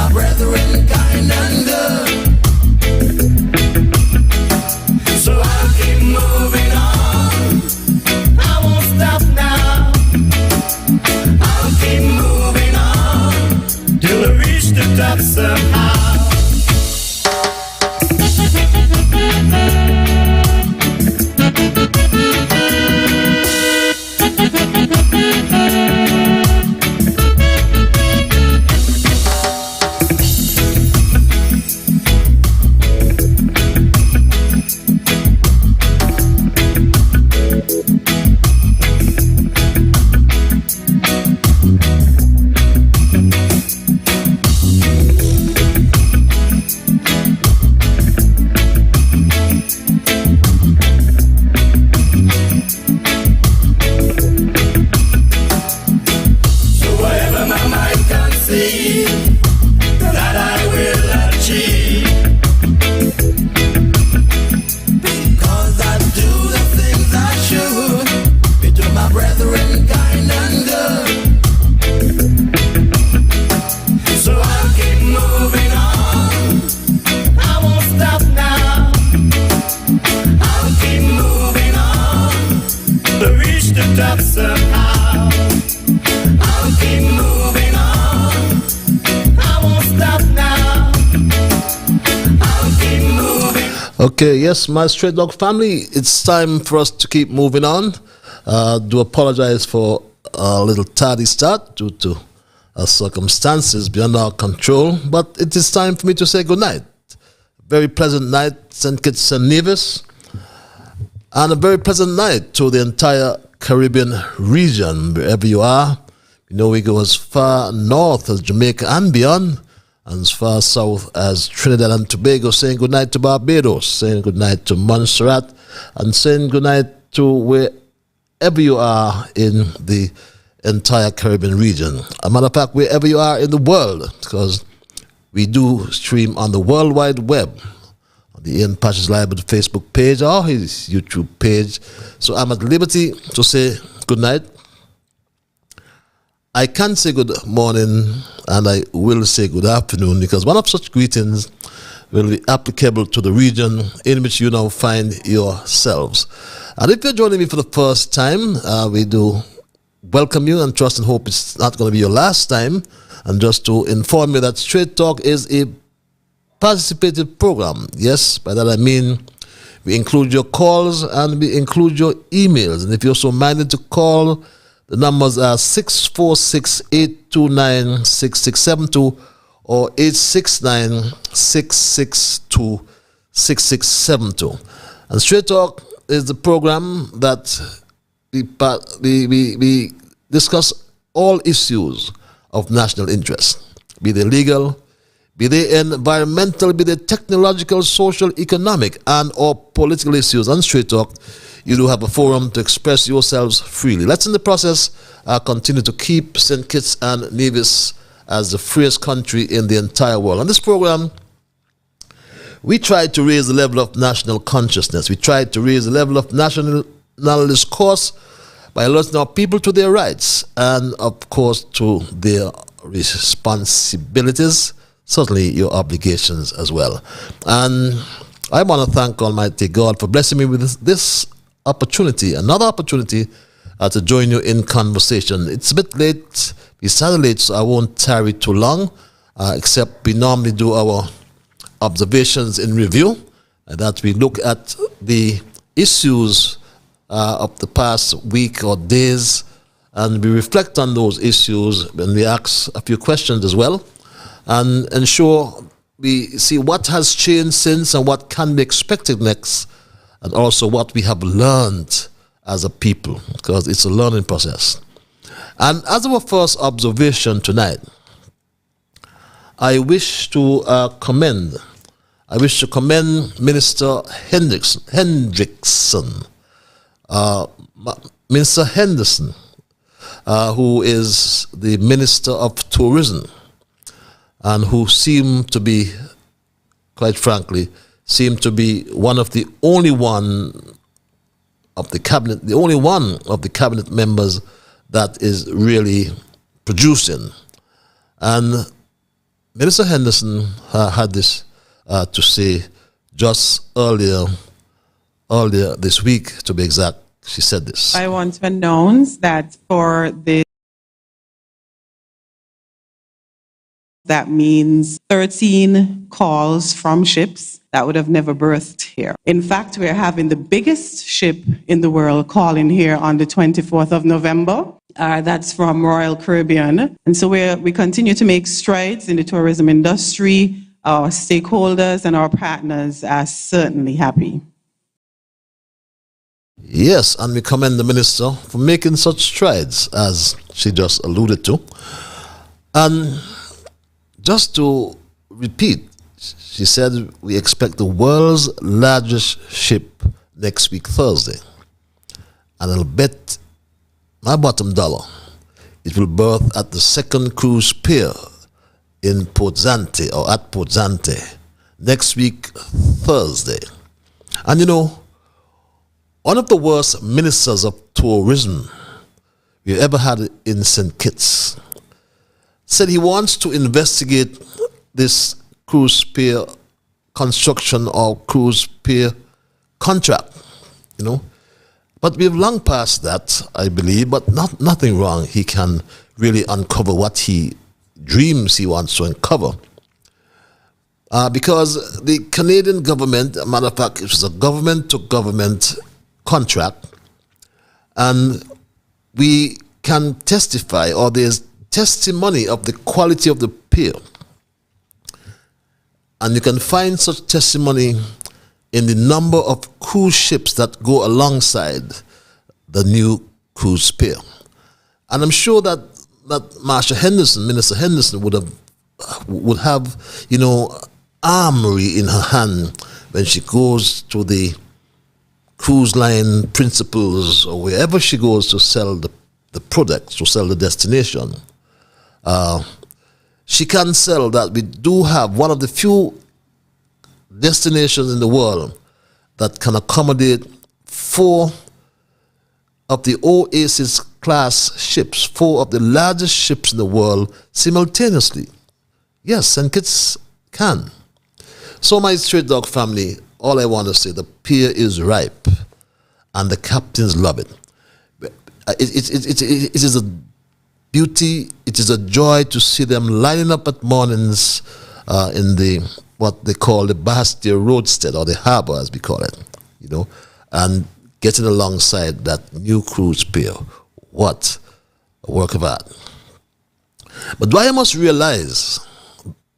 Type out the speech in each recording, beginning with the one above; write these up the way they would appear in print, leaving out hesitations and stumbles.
my brethren kind and good. So I'll keep moving on. I won't stop now. I'll keep moving on till I reach the top somehow. Okay, yes, my Stray Dog family, it's time for us to keep moving on. Do apologize for a little tardy start due to circumstances beyond our control, but it is time for me to say good night. Very pleasant night, St. Kitts and Nevis, and a very pleasant night to the entire Caribbean region, wherever you are. You know, we go as far north as Jamaica and beyond, and as far south as Trinidad and Tobago, saying goodnight to Barbados, saying goodnight to Montserrat, and saying goodnight to wherever you are in the entire Caribbean region. As a matter of fact, wherever you are in the world, because we do stream on the World Wide Web, on the Ian Patches Liburd Facebook page or his YouTube page. So I'm at liberty to say goodnight. I can say good morning and I will say good afternoon, because one of such greetings will be applicable to the region in which you now find yourselves. And if you're joining me for the first time, we do welcome you and trust and hope it's not going to be your last time. And just to inform you that Straight Talk is a participative program. Yes, by that I mean we include your calls and we include your emails. And if you're so minded to call, the numbers are 646-829-6672 or 869-662-6672. And Straight Talk is the program that we discuss all issues of national interest, be they legal, be they environmental, be they technological, social, economic, and or political issues. On Straight Talk, you do have a forum to express yourselves freely. Let's in the process continue to keep St. Kitts and Nevis as the freest country in the entire world. On this program, we tried to raise the level of national consciousness. We tried to raise the level of national discourse by alerting our people to their rights and, of course, to their responsibilities, certainly your obligations as well. And I want to thank Almighty God for blessing me with this opportunity, another opportunity to join you in conversation. It's a bit late, we started late, so I won't tarry too long, except we normally do our observations in review, that we look at the issues of the past week or days, and we reflect on those issues, and we ask a few questions as well, and ensure we see what has changed since and what can be expected next, and also what we have learned as a people, because it's a learning process. And as our first observation tonight, I wish to commend Minister Hendrickson, Minister Henderson, who is the Minister of Tourism, and who seemed to be, quite frankly, one of the only one of the cabinet members that is really producing. And Minister Henderson had this to say just earlier this week, to be exact. She said this. I want to announce that for the that means 13 calls from ships that would have never berthed here. In fact, we're having the biggest ship in the world calling here on the 24th of November. That's from Royal Caribbean. And so we continue to make strides in the tourism industry. Our stakeholders and our partners are certainly happy. Yes, and we commend the minister for making such strides, as she just alluded to. And just to repeat, she said we expect the world's largest ship next week, Thursday. And I'll bet my bottom dollar it will berth at the second cruise pier in Port Zante, or at Port Zante, next week, Thursday. And you know, one of the worst ministers of tourism we ever had in St. Kitts said he wants to investigate this cruise pier construction or cruise pier contract, you know. But we've long passed that, I believe, but nothing wrong. He can really uncover what he dreams he wants to uncover. Because the Canadian government, a matter of fact, it was a government-to-government contract, and we can testify, or there's testimony of the quality of the pier. And you can find such testimony in the number of cruise ships that go alongside the new cruise pier. And I'm sure that Minister Henderson would have, you know, armory in her hand when she goes to the cruise line principals or wherever she goes to sell the products, to sell the destination. She can sell that we do have one of the few destinations in the world that can accommodate 4 of the Oasis class ships, 4 of the largest ships in the world simultaneously. Yes, St. Kitts can. So my Straight Dog family, all I want to say, the pier is ripe and the captains love it. It is a beauty, it is a joy to see them lining up at mornings in the what they call the Bastia roadstead, or the harbor as we call it, you know, and getting alongside that new cruise pier. What a work of art. But Dwyer must realize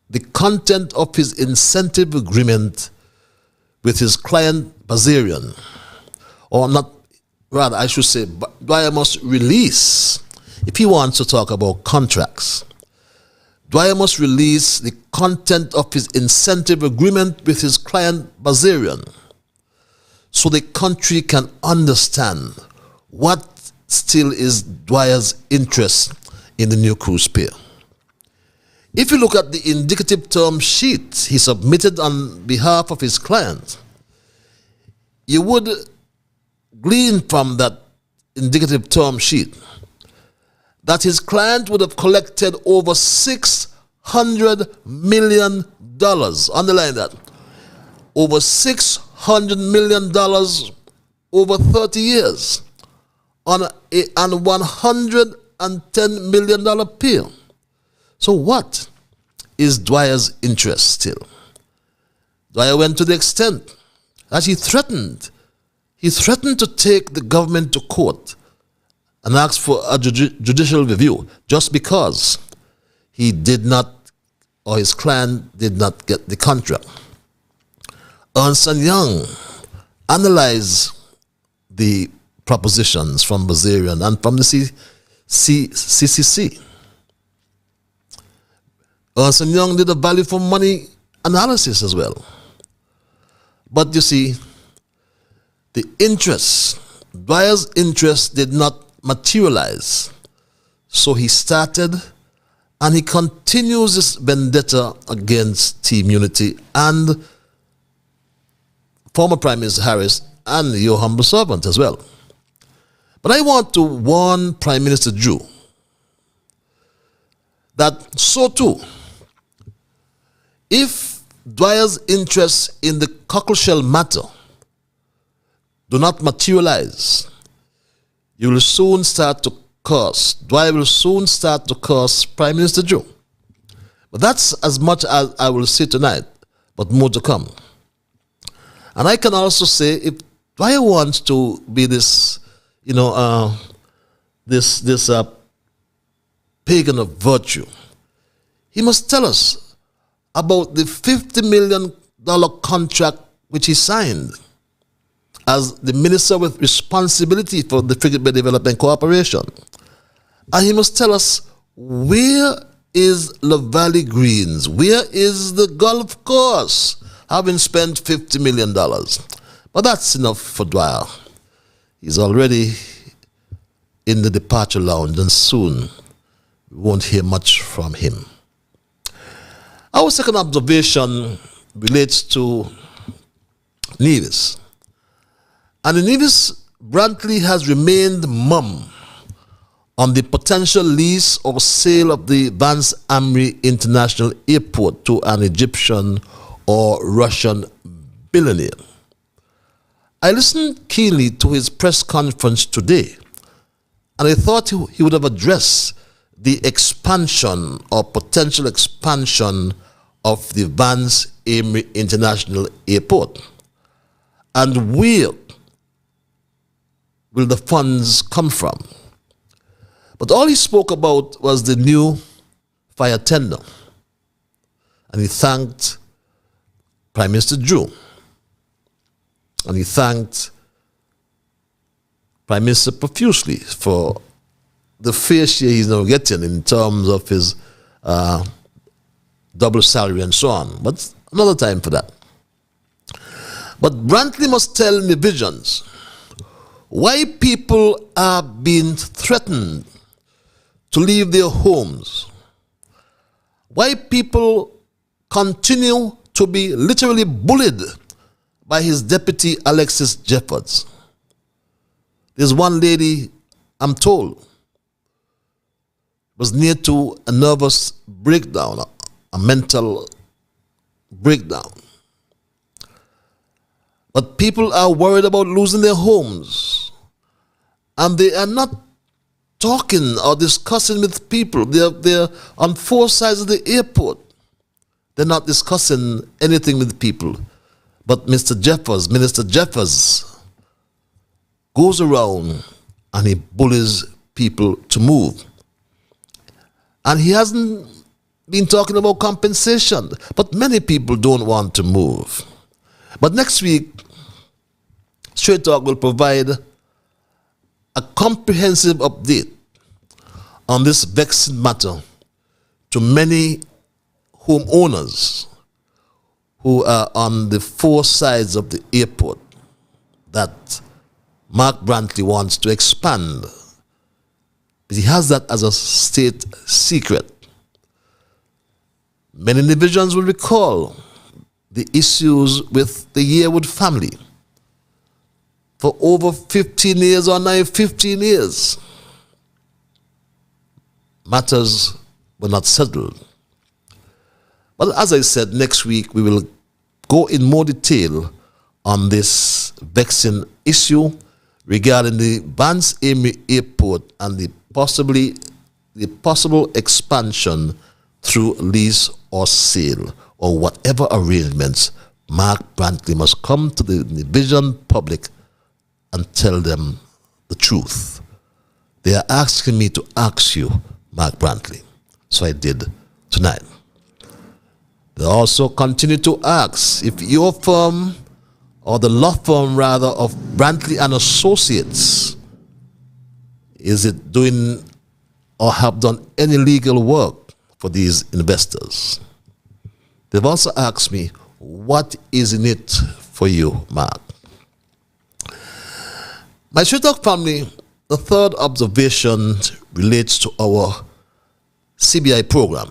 the content of his incentive agreement with his client Bazarian, or not, rather I should say, Dwyer must release, if he wants to talk about contracts, Dwyer must release the content of his incentive agreement with his client Bazarian, so the country can understand what still is Dwyer's interest in the new cruise pier. If you look at the indicative term sheet he submitted on behalf of his client, you would glean from that indicative term sheet that his client would have collected over $600 million. Underline that. Over $600 million over 30 years on a $110 million pier. So what is Dwyer's interest still? Dwyer went to the extent that he threatened to take the government to court and ask for a judicial review just because he did not, or his client did not get the contract. Ernst & Young analyzed the propositions from Bazarian and from the CCC. Ernst & Young did a value for money analysis as well. But you see, the interest, Dwyer's interest did not materialize. So he started and he continues this vendetta against Team Unity and former Prime Minister Harris and your humble servant as well. But I want to warn Prime Minister Drew that so too If Dwyer's interests in the Cockleshell matter do not materialize, you will soon start to curse. Dwyer will soon start to curse Prime Minister Joe. But that's as much as I will say tonight, but more to come. And I can also say, if Dwyer wants to be this, this pagan of virtue, he must tell us about the $50 million contract which he signed as the minister with responsibility for the Frigate Bay Development Corporation. And he must tell us, where is La Valley Greens? Where is the golf course, having spent $50 million? But that's enough for Dwyer. He's already in the departure lounge, and soon we won't hear much from him. Our second observation relates to Nevis. And in Nevis, Brantley has remained mum on the potential lease or sale of the Vance Amri International Airport to an Egyptian or Russian billionaire. I listened keenly to his press conference today, and I thought he would have addressed the expansion or potential expansion of the Vance Amri International Airport. And where will the funds come from? But all he spoke about was the new fire tender. And he thanked Prime Minister Drew. And he thanked Prime Minister profusely for the fair share he's now getting in terms of his double salary and so on. But another time for that. But Brantley must tell Nevisions why people are being threatened to leave their homes, why people continue to be literally bullied by his deputy Alexis Jeffords. There's one lady, I'm told, was near to a nervous breakdown, a mental breakdown. But people are worried about losing their homes, and they are not talking or discussing with people. They're on four sides of the airport. They're not discussing anything with people. But Minister Jeffers goes around and he bullies people to move. And he hasn't been talking about compensation, but many people don't want to move. But next week, Straight Talk will provide a comprehensive update on this vexing matter to many homeowners who are on the four sides of the airport that Mark Brantley wants to expand. But he has that as a state secret. Many divisions will recall the issues with the Yearwood family. For over 15 years or now 15 years, matters were not settled. But as I said, next week we will go in more detail on this vexing issue regarding the Vance Amri Airport and the possible expansion through lease or sale or whatever arrangements. Mark Brantley must come to the division public and tell them the truth. They are asking me to ask you, Mark Brantley. So I did tonight. They also continue to ask if your firm, or the law firm rather, of Brantley and Associates, is it doing or have done any legal work for these investors? They've also asked me, what is in it for you, Mark? My Straight Talk family, the third observation relates to our CBI program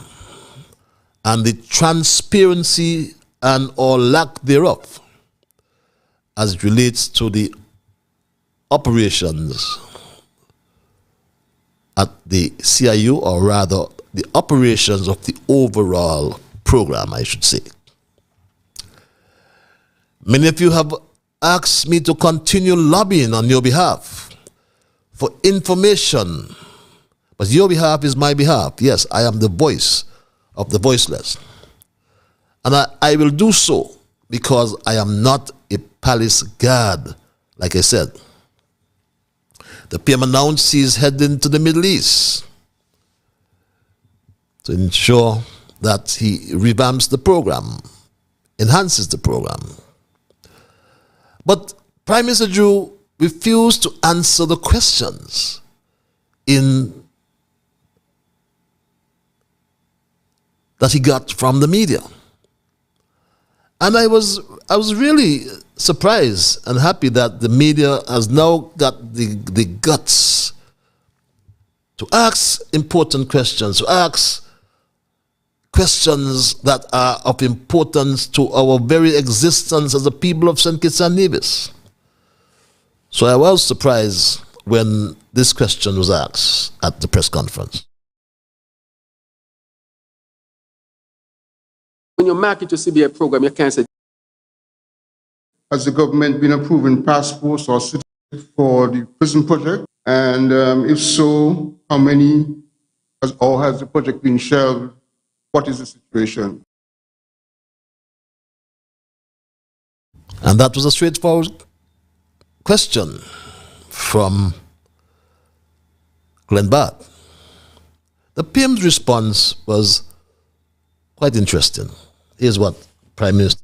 and the transparency and or lack thereof as it relates to the operations at the CIU, or rather the operations of the overall program, I should say. Many of you have asked me to continue lobbying on your behalf for information. But your behalf is my behalf. Yes, I am the voice of the voiceless. And I will do so because I am not a palace guard, like I said. The PM announced he is heading to the Middle East to ensure that he revamps the program, enhances the program. But Prime Minister Drew refused to answer the questions that he got from the media. And I was really surprised and happy that the media has now got the guts to ask important questions, to ask questions that are of importance to our very existence as a people of St. Kitts and Nevis. So I was surprised when this question was asked at the press conference. When you market your CBI program, you can't say. Has the government been approving passports or citizenship for the prison project? And if so, how many, or has the project been shelved? What is the situation? And that was a straightforward question from Glenn Barth. The PM's response was quite interesting. Here's what Prime Minister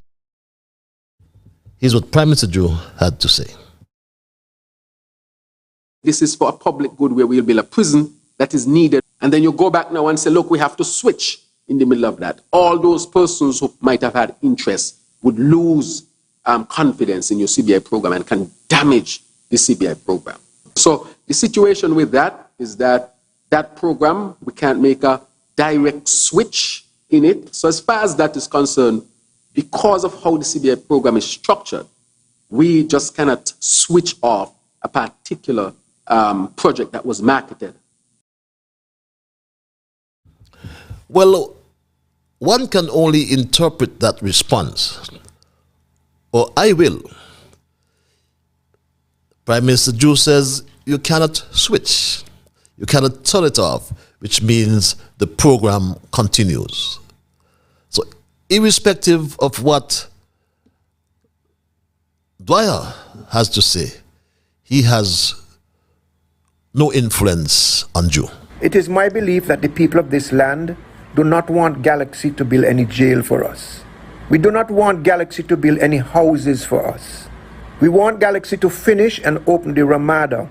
Drew had to say. This is for a public good where we'll build a prison that is needed. And then you go back now and say, look, we have to switch in the middle of that. All those persons who might have had interest would lose confidence in your CBI program and can damage the CBI program. So the situation with that is that that program, we can't make a direct switch in it. So as far as that is concerned, because of how the CBI program is structured, we just cannot switch off a particular project that was marketed. Well, one can only interpret that response, or I will. Prime Minister Drew says you cannot switch. You cannot turn it off, which means the program continues. So irrespective of what Dwyer has to say, he has no influence on Drew. It is my belief that the people of this land do not want Galaxy to build any jail for us. We do not want Galaxy to build any houses for us. We want Galaxy to finish and open the Ramada,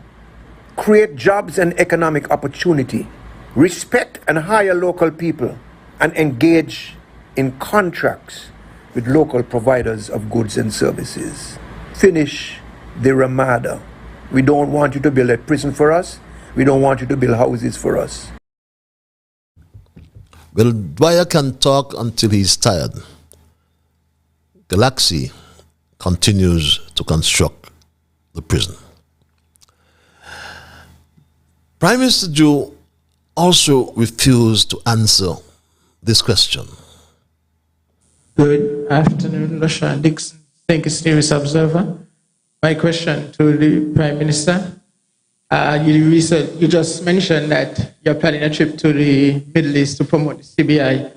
create jobs and economic opportunity, respect and hire local people, and engage in contracts with local providers of goods and services. Finish the Ramada. We don't want you to build a prison for us. We don't want you to build houses for us. Well, Dwyer can talk until he's tired. Galaxy continues to construct the prison. Prime Minister Drew also refused to answer this question. Good afternoon, LaShawn Dixon, St. Kitts Nevis Observer. My question to the Prime Minister. You just mentioned that you're planning a trip to the Middle East to promote the CBI.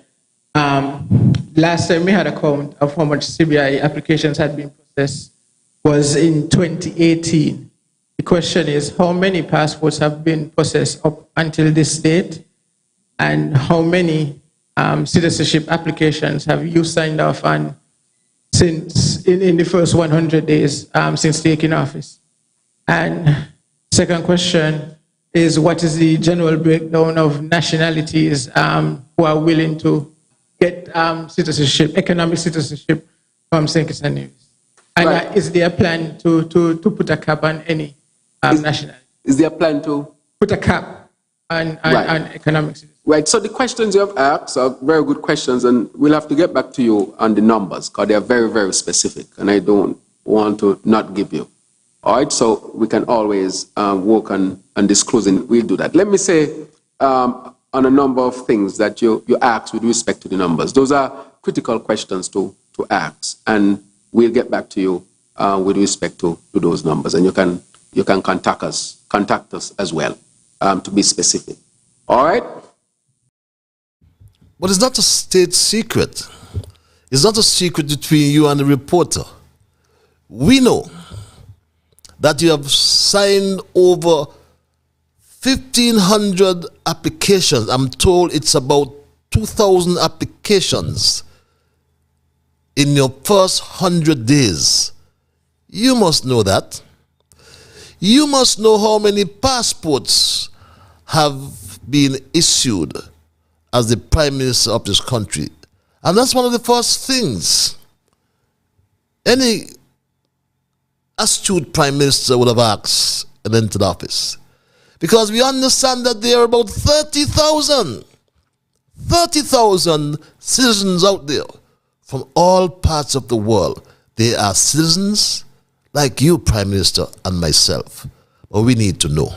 Last time we had a count of how much CBI applications had been processed was in 2018. The question is, how many passports have been processed up until this date? And how many citizenship applications have you signed off on since in the first 100 days since taking office? And second question is, what is the general breakdown of nationalities who are willing to get citizenship, economic citizenship from St. Kitts and Nevis? And Right. Is there a plan to put a cap on any nationality? Is there a plan to? Put a cap on economic citizenship? Right, so the questions you have asked are very good questions, and we'll have to get back to you on the numbers because they are very, very specific, and I don't want to not give you. All right, so we can always work on disclosing. We'll do that. Let me say on a number of things that you asked with respect to the numbers. Those are critical questions to ask, and we'll get back to you with respect to those numbers, and you can contact us as well to be specific. All right. But it's not a state secret. It's not a secret between you and the reporter. We know that you have signed over 1,500 applications. I'm told it's about 2,000 applications in your first 100 days. You must know that. You must know how many passports have been issued as the Prime Minister of this country. And that's one of the first things any astute Prime Minister would have asked and entered office. Because we understand that there are about 30,000 citizens out there from all parts of the world. They are citizens like you, Prime Minister, and myself. But we need to know.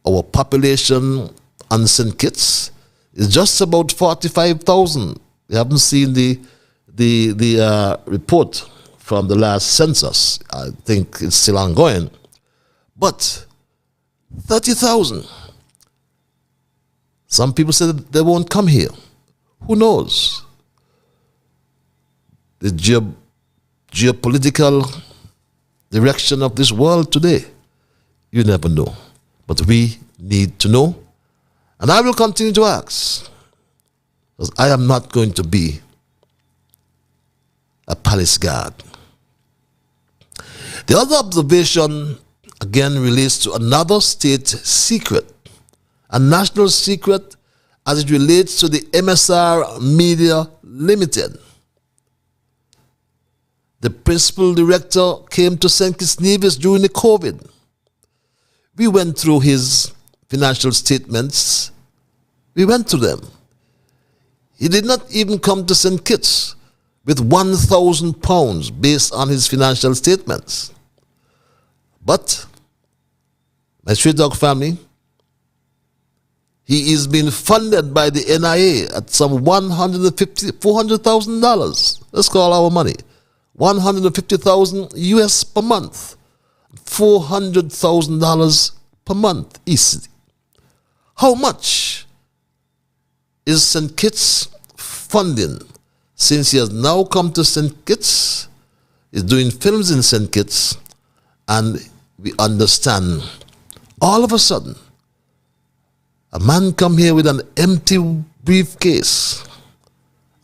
Our population on St. Kitts is just about 45,000. We haven't seen the report from the last census. I think it's still ongoing. But 30,000. Some people say that they won't come here. Who knows? The geopolitical direction of this world today, you never know. But we need to know. And I will continue to ask. Because I am not going to be a palace guard. The other observation, again, relates to another state secret, a national secret as it relates to the MSR Media Limited. The principal director came to St. Kitts Nevis during the COVID. We went through his financial statements. We went through them. He did not even come to St. Kitts with £1,000 based on his financial statements. But my Street Dog family, he is being funded by the NIA at some $400,000. Let's call our money. $150,000 US per month. $400,000 per month easily. How much is St. Kitts funding since he has now come to St. Kitts? He's doing films in St. Kitts, and we understand all of a sudden a man come here with an empty briefcase,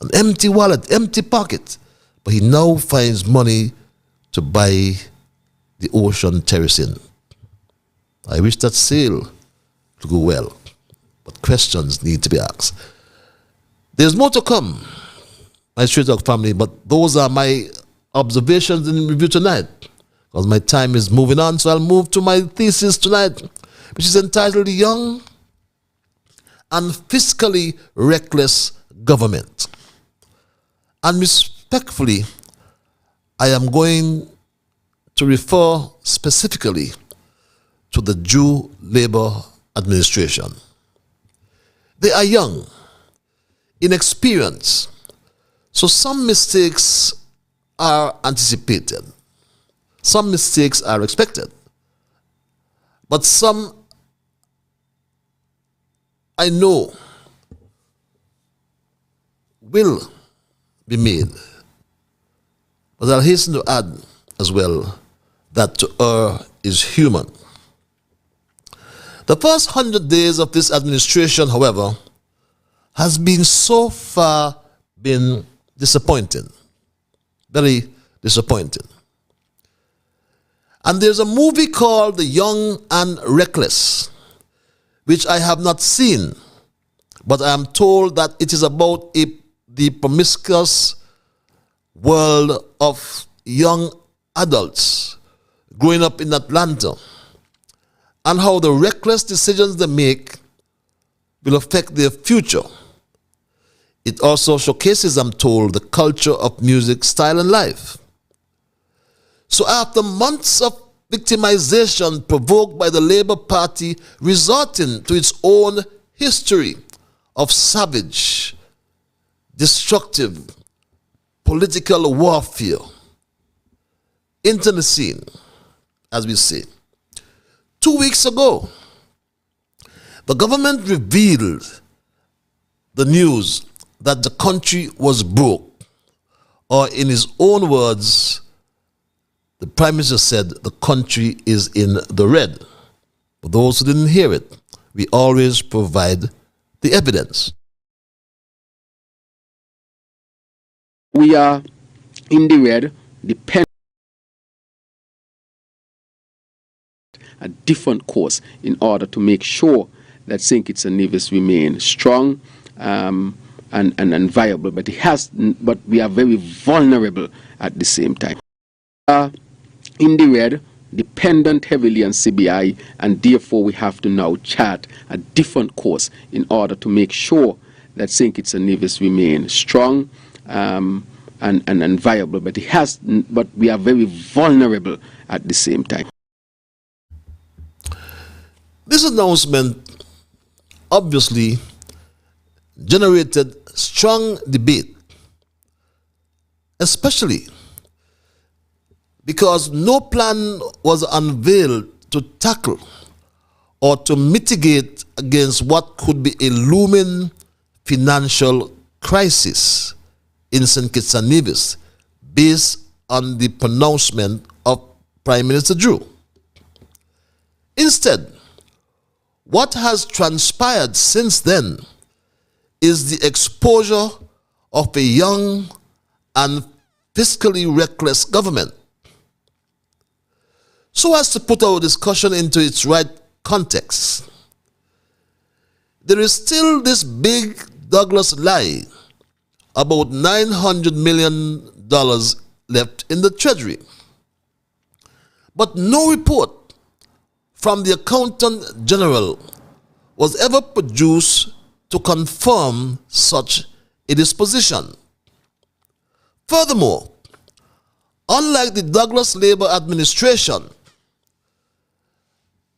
an empty wallet, empty pocket, but he now finds money to buy the ocean terracing. I wish that sale to go well, but questions need to be asked. There's more to come, my Street Dog family, but those are my observations in review tonight, because my time is moving on, so I'll move to my thesis tonight, which is entitled Young and Fiscally Reckless Government. And respectfully, I am going to refer specifically to the Jew Labor Administration. They are young, inexperienced, so some mistakes are anticipated. Some mistakes are expected. But some, I know, will be made. But I'll hasten to add as well that to err is human. The first 100 days of this administration, however, has been so far been disappointing. Very disappointing. And there's a movie called The Young and Reckless, which I have not seen, but I am told that it is about the promiscuous world of young adults growing up in Atlanta, and how the reckless decisions they make will affect their future. It also showcases, I'm told, the culture of music, style, and life. So after months of victimization provoked by the Labour Party resorting to its own history of savage, destructive, political warfare, into the scene, as we say. 2 weeks ago, the government revealed the news that the country was broke, or in his own words, the Prime Minister said the country is in the red. For those who didn't hear it, we always provide the evidence. We are in the red, depending a different course in order to make sure that St. Kitts and Nevis remain strong and viable. But we are very vulnerable at the same time. We are in the red, dependent heavily on CBI, and therefore we have to now chart a different course in order to make sure that St. Kitts and Nevis remain strong and viable. But we are very vulnerable at the same time. This announcement obviously generated strong debate, especially because no plan was unveiled to tackle or to mitigate against what could be a looming financial crisis in St. Kitts and Nevis based on the pronouncement of Prime Minister Drew. Instead, what has transpired since then is the exposure of a young and fiscally reckless government. So as to put our discussion into its right context, there is still this big Douglas lie about $900 million left in the Treasury. But no report from the Accountant General was ever produced to confirm such a disposition. Furthermore, unlike the Douglas Labour administration,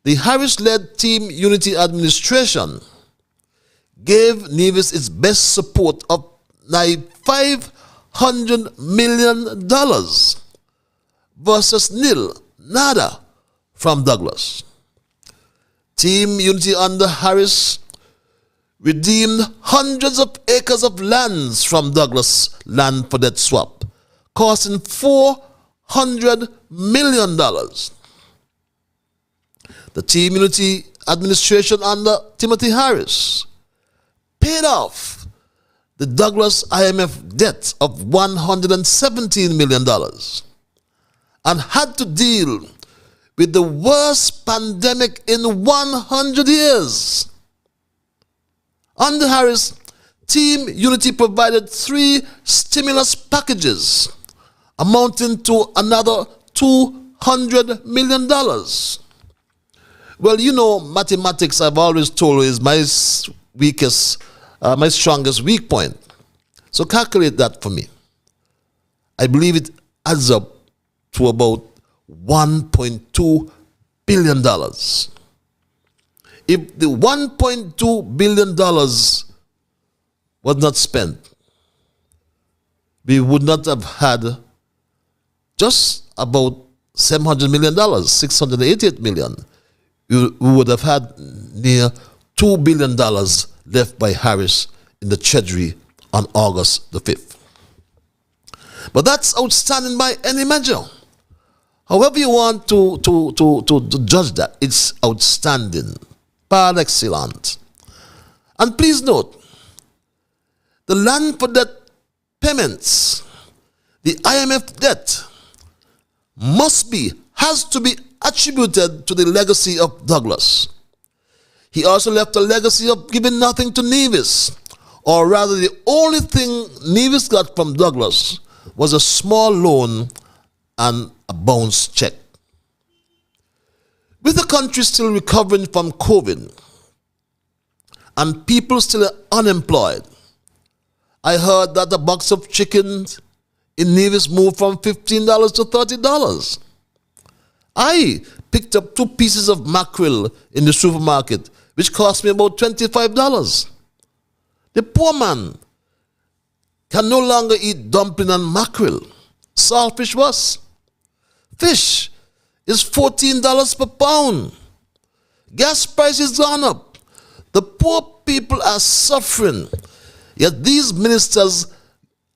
the Harris-led Team Unity administration gave Nevis its best support of nigh $500 million versus nil, nada, from Douglas. Team Unity under Harris redeemed hundreds of acres of lands from Douglas land for debt swap, costing $400 million. The Team Unity administration under Timothy Harris paid off the Douglas IMF debt of $117 million and had to deal with the worst pandemic in 100 years. Under Harris, Team Unity provided 3 stimulus packages amounting to another $200 million. Well, you know, mathematics, I've always told you, is my strongest weak point. So calculate that for me. I believe it adds up to about $1.2 billion. If the $1.2 billion was not spent, we would not have had just about $700 million, $688 million. We would have had near $2 billion left by Harris in the Treasury on August the 5th. But that's outstanding by any measure. However you want to judge that, it's outstanding, par excellence. And please note, the land for debt payments, the IMF debt, has to be attributed to the legacy of Douglas. He also left a legacy of giving nothing to Nevis, or rather the only thing Nevis got from Douglas was a small loan and a bounce check. With the country still recovering from COVID and people still unemployed, I heard that a box of chicken in Nevis moved from $15 to $30. I picked up 2 pieces of mackerel in the supermarket, which cost me about $25. The poor man can no longer eat dumpling and mackerel. Saltfish was. Fish is $14 per pound. Gas prices gone up. The poor people are suffering. Yet these ministers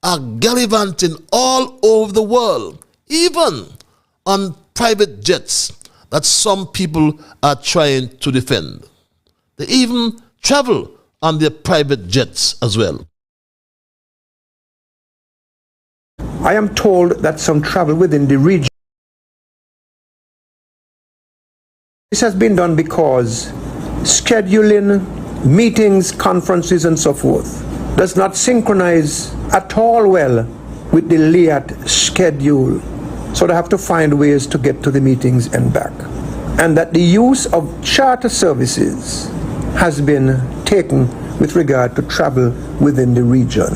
are gallivanting all over the world, even on private jets that some people are trying to defend. They even travel on their private jets as well. I am told that some travel within the region. This has been done because scheduling meetings, conferences, and so forth does not synchronize at all well with the LIAT schedule. So they have to find ways to get to the meetings and back. And that the use of charter services has been taken with regard to travel within the region.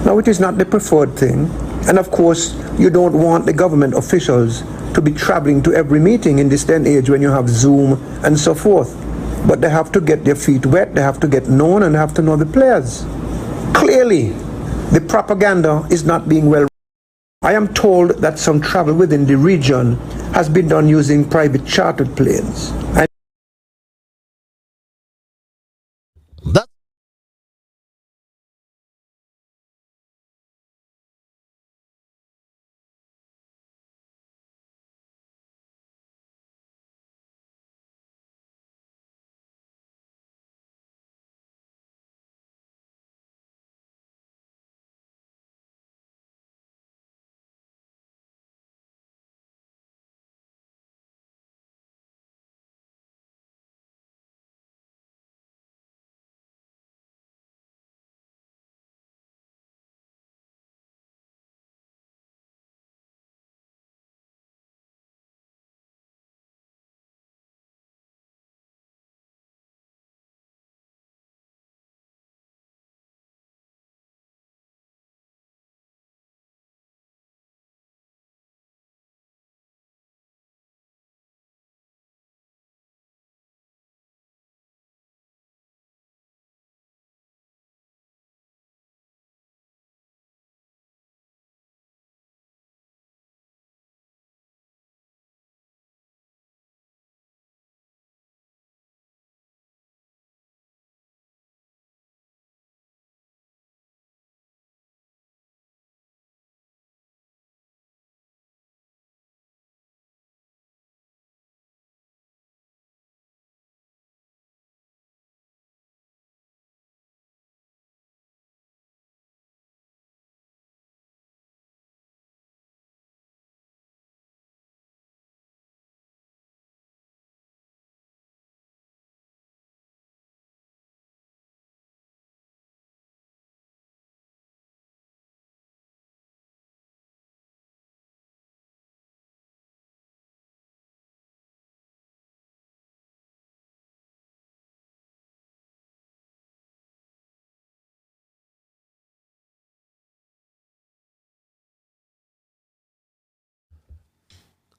Now, it is not the preferred thing. And of course, you don't want the government officials to be traveling to every meeting in this day and age when you have Zoom and so forth. But they have to get their feet wet, they have to get known, and they have to know the players. Clearly, the propaganda is not being well. I am told that some travel within the region has been done using private chartered planes. And That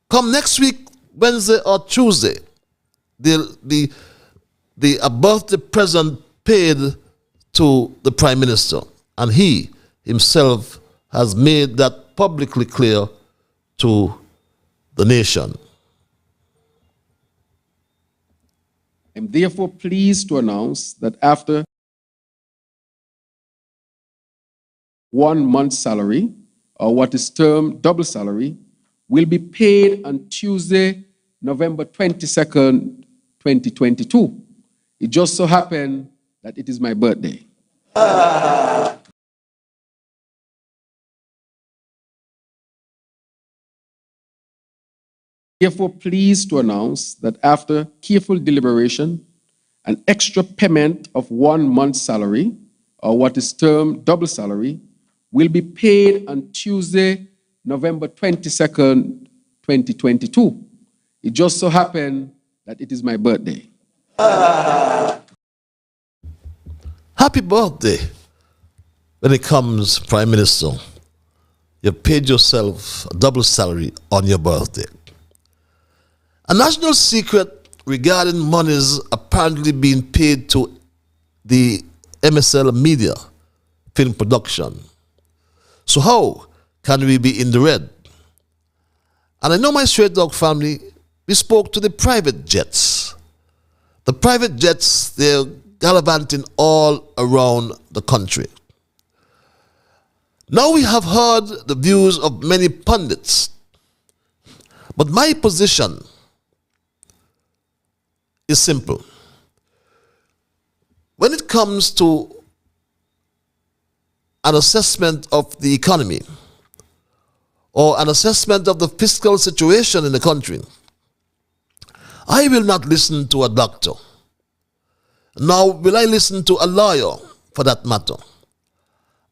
come next week, Wednesday or Tuesday, the birthday present paid to the Prime Minister, and he himself has made that publicly clear to the nation. I'm therefore pleased to announce that after 1 month's salary, or what is termed double salary, will be paid on Tuesday, November 22nd, 2022. It just so happened that it is my birthday. Therefore pleased to announce that after careful deliberation, an extra payment of 1 month's salary, or what is termed double salary, will be paid on Tuesday, November 22nd, 2022. It just so happened that it is my birthday. Happy birthday. When it comes, Prime Minister, you paid yourself a double salary on your birthday. A national secret regarding monies apparently being paid to the MSL Media film production. So how can we be in the red? And I know my Straight Dog family, we spoke to the private jets. The private jets, they're gallivanting all around the country. Now we have heard the views of many pundits, but my position is simple. When it comes to an assessment of the economy or an assessment of the fiscal situation in the country, I will not listen to a doctor. Nor will I listen to a lawyer for that matter.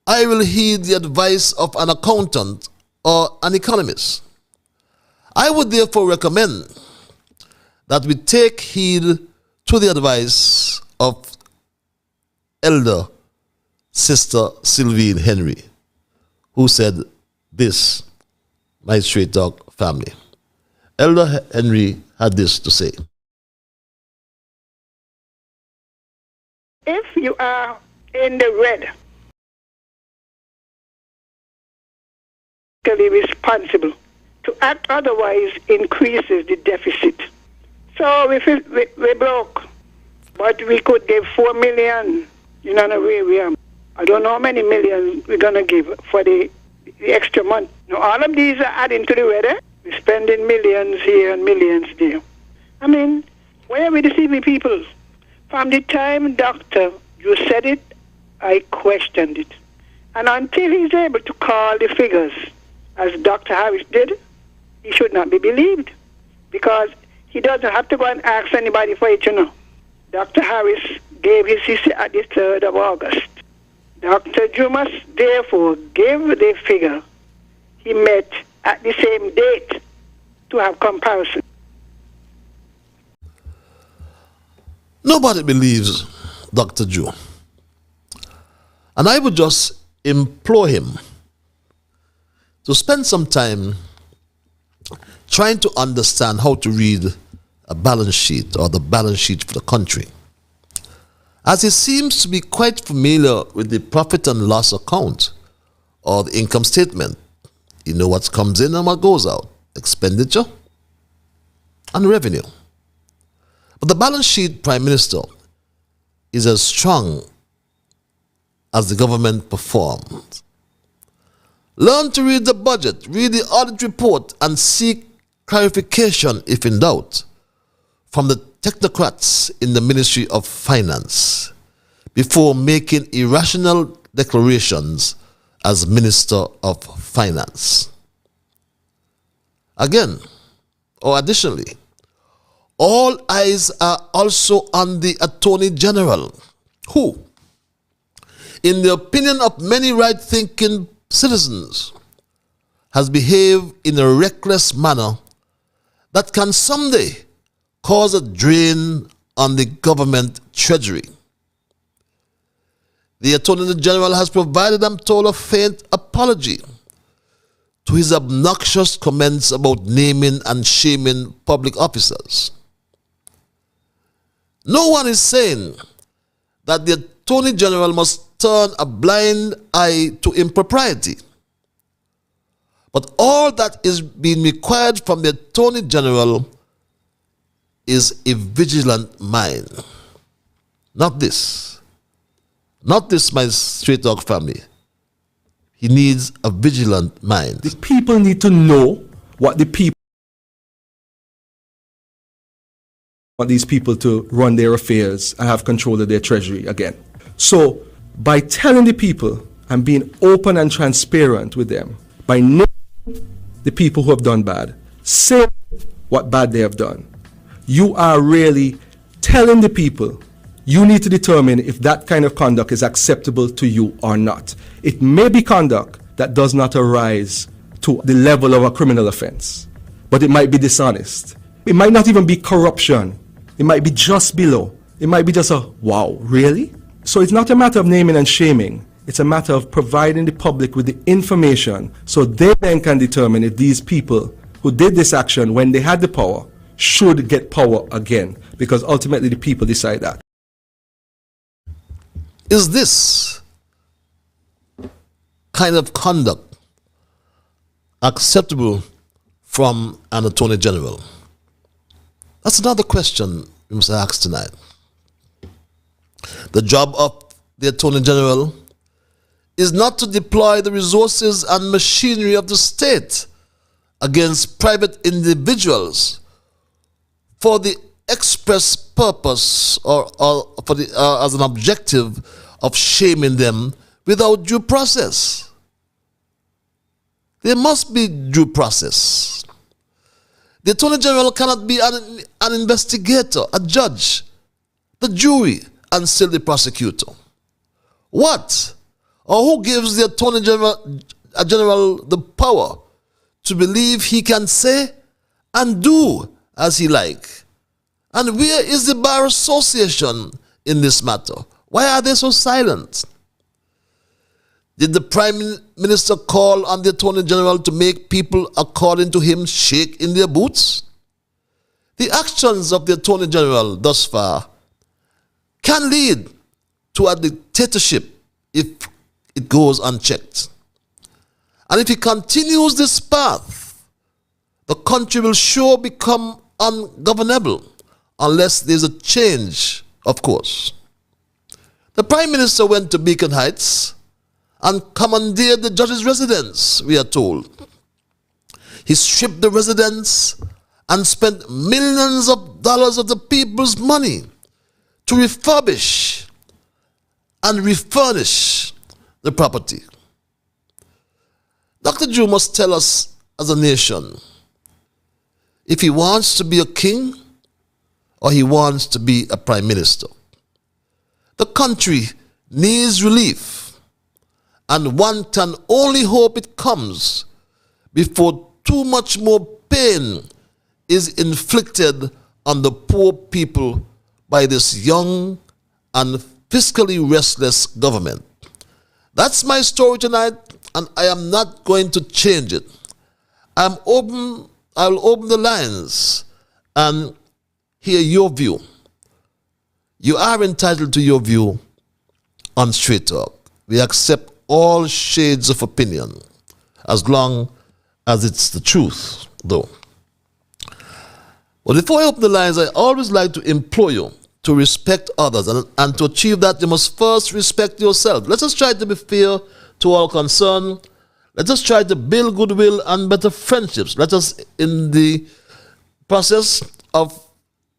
I will heed the advice of an accountant or an economist. I would therefore recommend that we take heed to the advice of Elder Sister Sylvine Henry, who said this, my Straight Dog family. Elder Henry had this to say. If you are in the red, responsible, to act otherwise increases the deficit. So if we broke, but we could give 4 million in an arrarium. I don't know how many millions we're going to give for the extra month. Now, all of these are adding to the weather. We're spending millions here and millions there. I mean, why are we deceiving people? From the time, doctor, you said it, I questioned it. And until he's able to call the figures, as Dr. Harris did, he should not be believed. Because he doesn't have to go and ask anybody for it, you know. Dr. Harris gave his sister at the 3rd of August. Dr. Drew must therefore give the figure he met at the same date to have comparison. Nobody believes Dr. Drew. And I would just implore him to spend some time trying to understand how to read a balance sheet or the balance sheet for the country, as he seems to be quite familiar with the profit and loss account or the income statement. You know what comes in and what goes out, expenditure and revenue. But the balance sheet, Prime Minister, is as strong as the government performs. Learn to read the budget, read the audit report, and seek clarification, if in doubt, from the technocrats in the Ministry of Finance before making irrational declarations as Minister of Finance. Again, or additionally, all eyes are also on the Attorney General, who, in the opinion of many right-thinking citizens, has behaved in a reckless manner that can someday cause a drain on the government treasury. The Attorney General has provided, I'm told, a faint apology to his obnoxious comments about naming and shaming public officers. No one is saying that the Attorney General must turn a blind eye to impropriety. But all that is being required from the Attorney General is a vigilant mind. Not this. Not this, my Straight Dog family. He needs a vigilant mind. The people need to know what the people want these people to run their affairs and have control of their treasury again. So, by telling the people and being open and transparent with them, by naming the people who have done bad, saying what bad they have done, you are really telling the people you need to determine if that kind of conduct is acceptable to you or not. It may be conduct that does not arise to the level of a criminal offense, but it might be dishonest. It might not even be corruption. It might be just below. It might be just a, wow, really? So it's not a matter of naming and shaming. It's a matter of providing the public with the information so they then can determine if these people who did this action when they had the power should get power again, because ultimately the people decide that. Is this kind of conduct acceptable from an Attorney General? That's another question we must ask tonight. The job of the Attorney General is not to deploy the resources and machinery of the state against private individuals for the express purpose or for the, as an objective of shaming them without due process. There must be due process. The Attorney General cannot be an investigator, a judge, the jury, and still the prosecutor. What or who gives the Attorney General the power to believe he can say and do as he like? And where is the Bar Association in this matter? Why are they so silent? Did the Prime Minister call on the Attorney General to make people, according to him, shake in their boots? The actions of the Attorney General thus far can lead to a dictatorship if it goes unchecked. And if he continues this path, the country will sure become ungovernable unless there's a change, of course. The Prime Minister went to Beacon Heights and commandeered the judge's residence, we are told. He stripped the residence and spent millions of dollars of the people's money to refurbish and refurnish the property. Dr. Drew must tell us as a nation if he wants to be a king or he wants to be a prime minister. The country needs relief, and one can only hope it comes before too much more pain is inflicted on the poor people by this young and fiscally restless government. That's my story tonight, and I am not going to change it. I will open the lines and hear your view. You are entitled to your view on Straight Talk. We accept all shades of opinion, as long as it's the truth, though. But before I open the lines, I always like to implore you to respect others, and to achieve that, you must first respect yourself. Let us try to be fair to all concerned. Let us try to build goodwill and better friendships. Let us, in the process of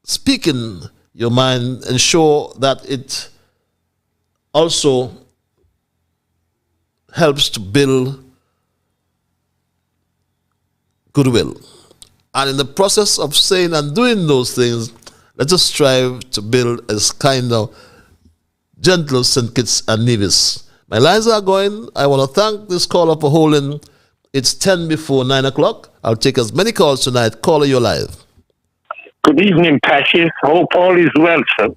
speaking your mind, ensure that it also helps to build goodwill. And in the process of saying and doing those things, let us strive to build a kind of gentle St. Kitts and Nevis. My lines are going. I want to thank this caller for holding. It's 10 before 9 o'clock. I'll take as many calls tonight. Caller, you're live. Good evening, Patches. Hope all is well, sir.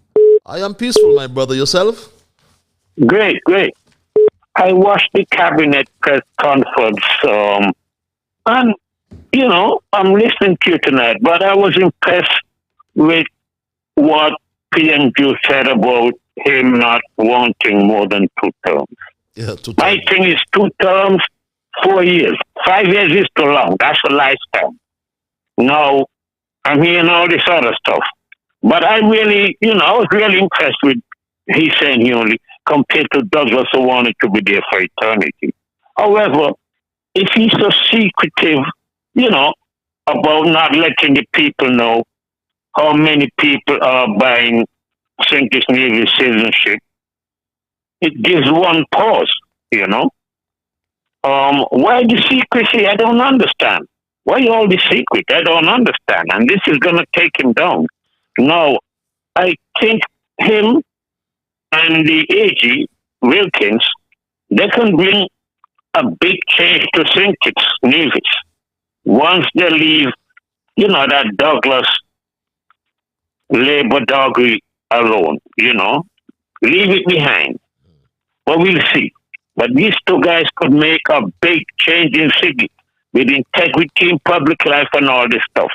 I am peaceful, my brother. Yourself? Great, great. I watched the cabinet press conference, and, you know, I'm listening to you tonight, but I was impressed with what PNG said about him not wanting more than 2 terms. Yeah, 2 terms. My thing is 2 terms, 4 years. 5 years is too long. That's a lifetime. Now, I'm hearing all this other stuff. But I really, you know, I was really impressed with he saying he only, compared to Douglas who wanted to be there for eternity. However, if he's so secretive, you know, about not letting the people know how many people are buying St. Kitts Navy citizenship, it gives one pause, you know. Why the secrecy? I don't understand. Why all the secret? I don't understand. And this is going to take him down. Now, I think him and the AG, Wilkins, they can bring a big change to St. Kitts Nevis. Once they leave, you know, that Douglas labor doggery alone, you know, leave it behind. But we'll see. But these 2 guys could make a big change in city with integrity in public life and all this stuff.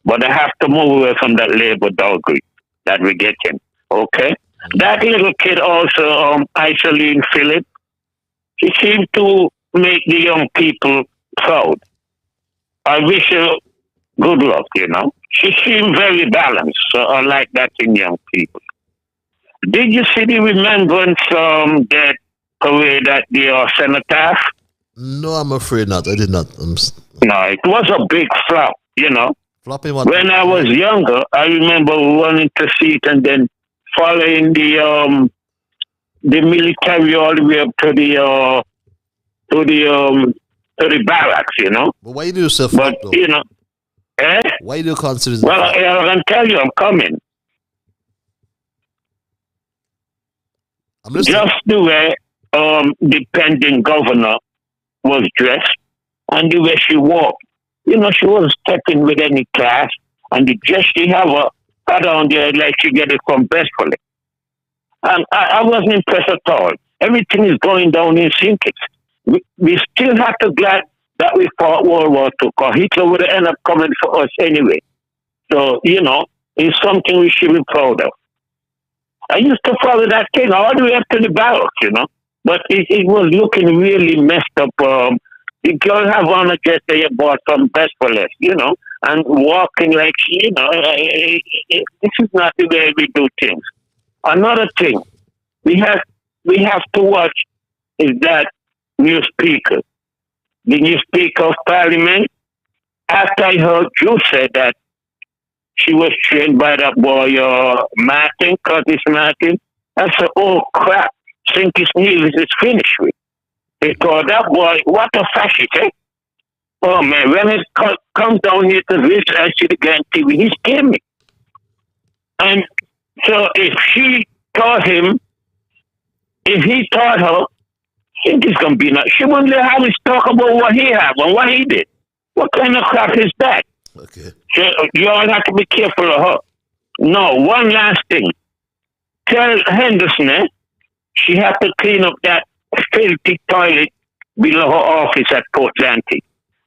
But I have to move away from that labor doggery that we get in. Okay? That little kid also, Isoline Phillip, he seemed to make the young people proud. I wish her good luck, She seemed very balanced, so I like that in young people. Did you see the remembrance that parade at the cenotaph? No, I'm afraid not. I did not. No, it was a big flop, Flopping what? When I was younger, I remember running to see it and then following the military all the way up to the barracks, But why do you say But flop, though? Eh? Why do you consider it? Well, I can tell you, I'm coming. I'm listening. Just the way the pending governor was dressed and the way she walked. She wasn't stepping with any class, and the dress she had on there like she get it from Fiscally. And I wasn't impressed at all. Everything is going down in sinkings. We still have to glad that we fought World War II, because Hitler would end up coming for us anyway. So, it's something we should be proud of. I used to follow that thing all the way up to the barracks, but it was looking really messed up. The girl have on a dress that you bought from Fiscally, and walking like, this is not the way we do things. Another thing we have to watch is that new speaker. The new Speaker of Parliament, after I heard you say that she was trained by that boy, Curtis Martin, I said, oh crap, Nevis is finished with. Because that boy, what a fascist, eh? Oh man, when it comes down here to this, I see the guy on TV, he scared me. And so if he taught her, it is going to be not. She wouldn't let Harris talk about what he had and what he did. What kind of crap is that? Okay. So you all have to be careful of her. No, one last thing. Tell Henderson, she had to clean up that filthy toilet below her office at Port Atlantic.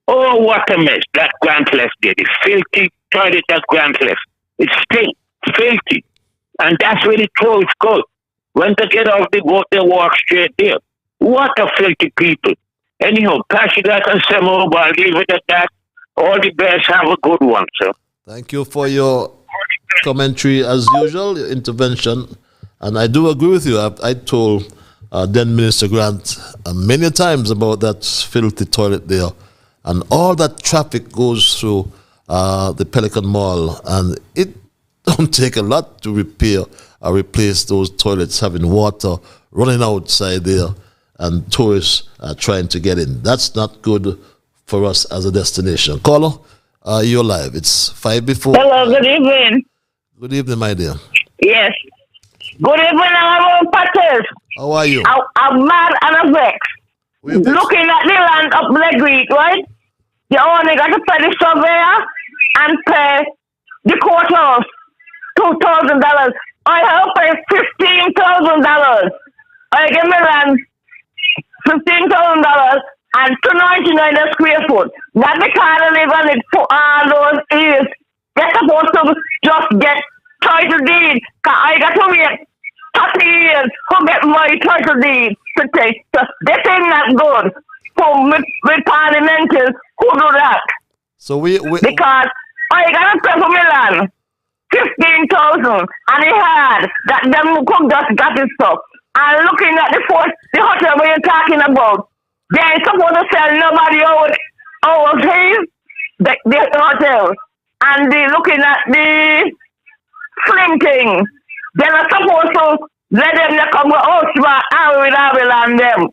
Oh, what a mess that Grant left did. The filthy toilet that Grant left. It stinks, filthy. And that's where the clothes go. When they get off the boat, they walk straight there. What a filthy people. Anyhow, pass it like and say more, but I'll leave it at that. All the best. Have a good one, sir. Thank you for your commentary as usual, your intervention. And I do agree with you. I told then Minister Grant many times about that filthy toilet there. And all that traffic goes through the Pelican Mall. And it don't take a lot to repair or replace those toilets having water running outside there and tourists trying to get in. That's not good for us as a destination. Caller, you're live. It's 5 before. Hello, good evening. Good evening, my dear. Yes. Good evening, our Patters. How are you? I'm mad and I'm vexed. Looking at the land of Legreek, right? You only got to pay the surveyor and pay the courthouse $2,000. I have to pay $15,000. I give me land $15,000 and $299 a square foot. Not because I live on it for all those years. They're supposed to just get title deed. Cause I got to wait 30 years to get my title deed to take. So this ain't not good for with parliamentarians who do that. So we because I got to pay for my land $15,000 and he had that them cook just got his stuff. And looking at the hotel where you're talking about, they ain't supposed to sell nobody overseas, the hotel. And they looking at the slim thing. They're not supposed to let them come with us, but I will on them.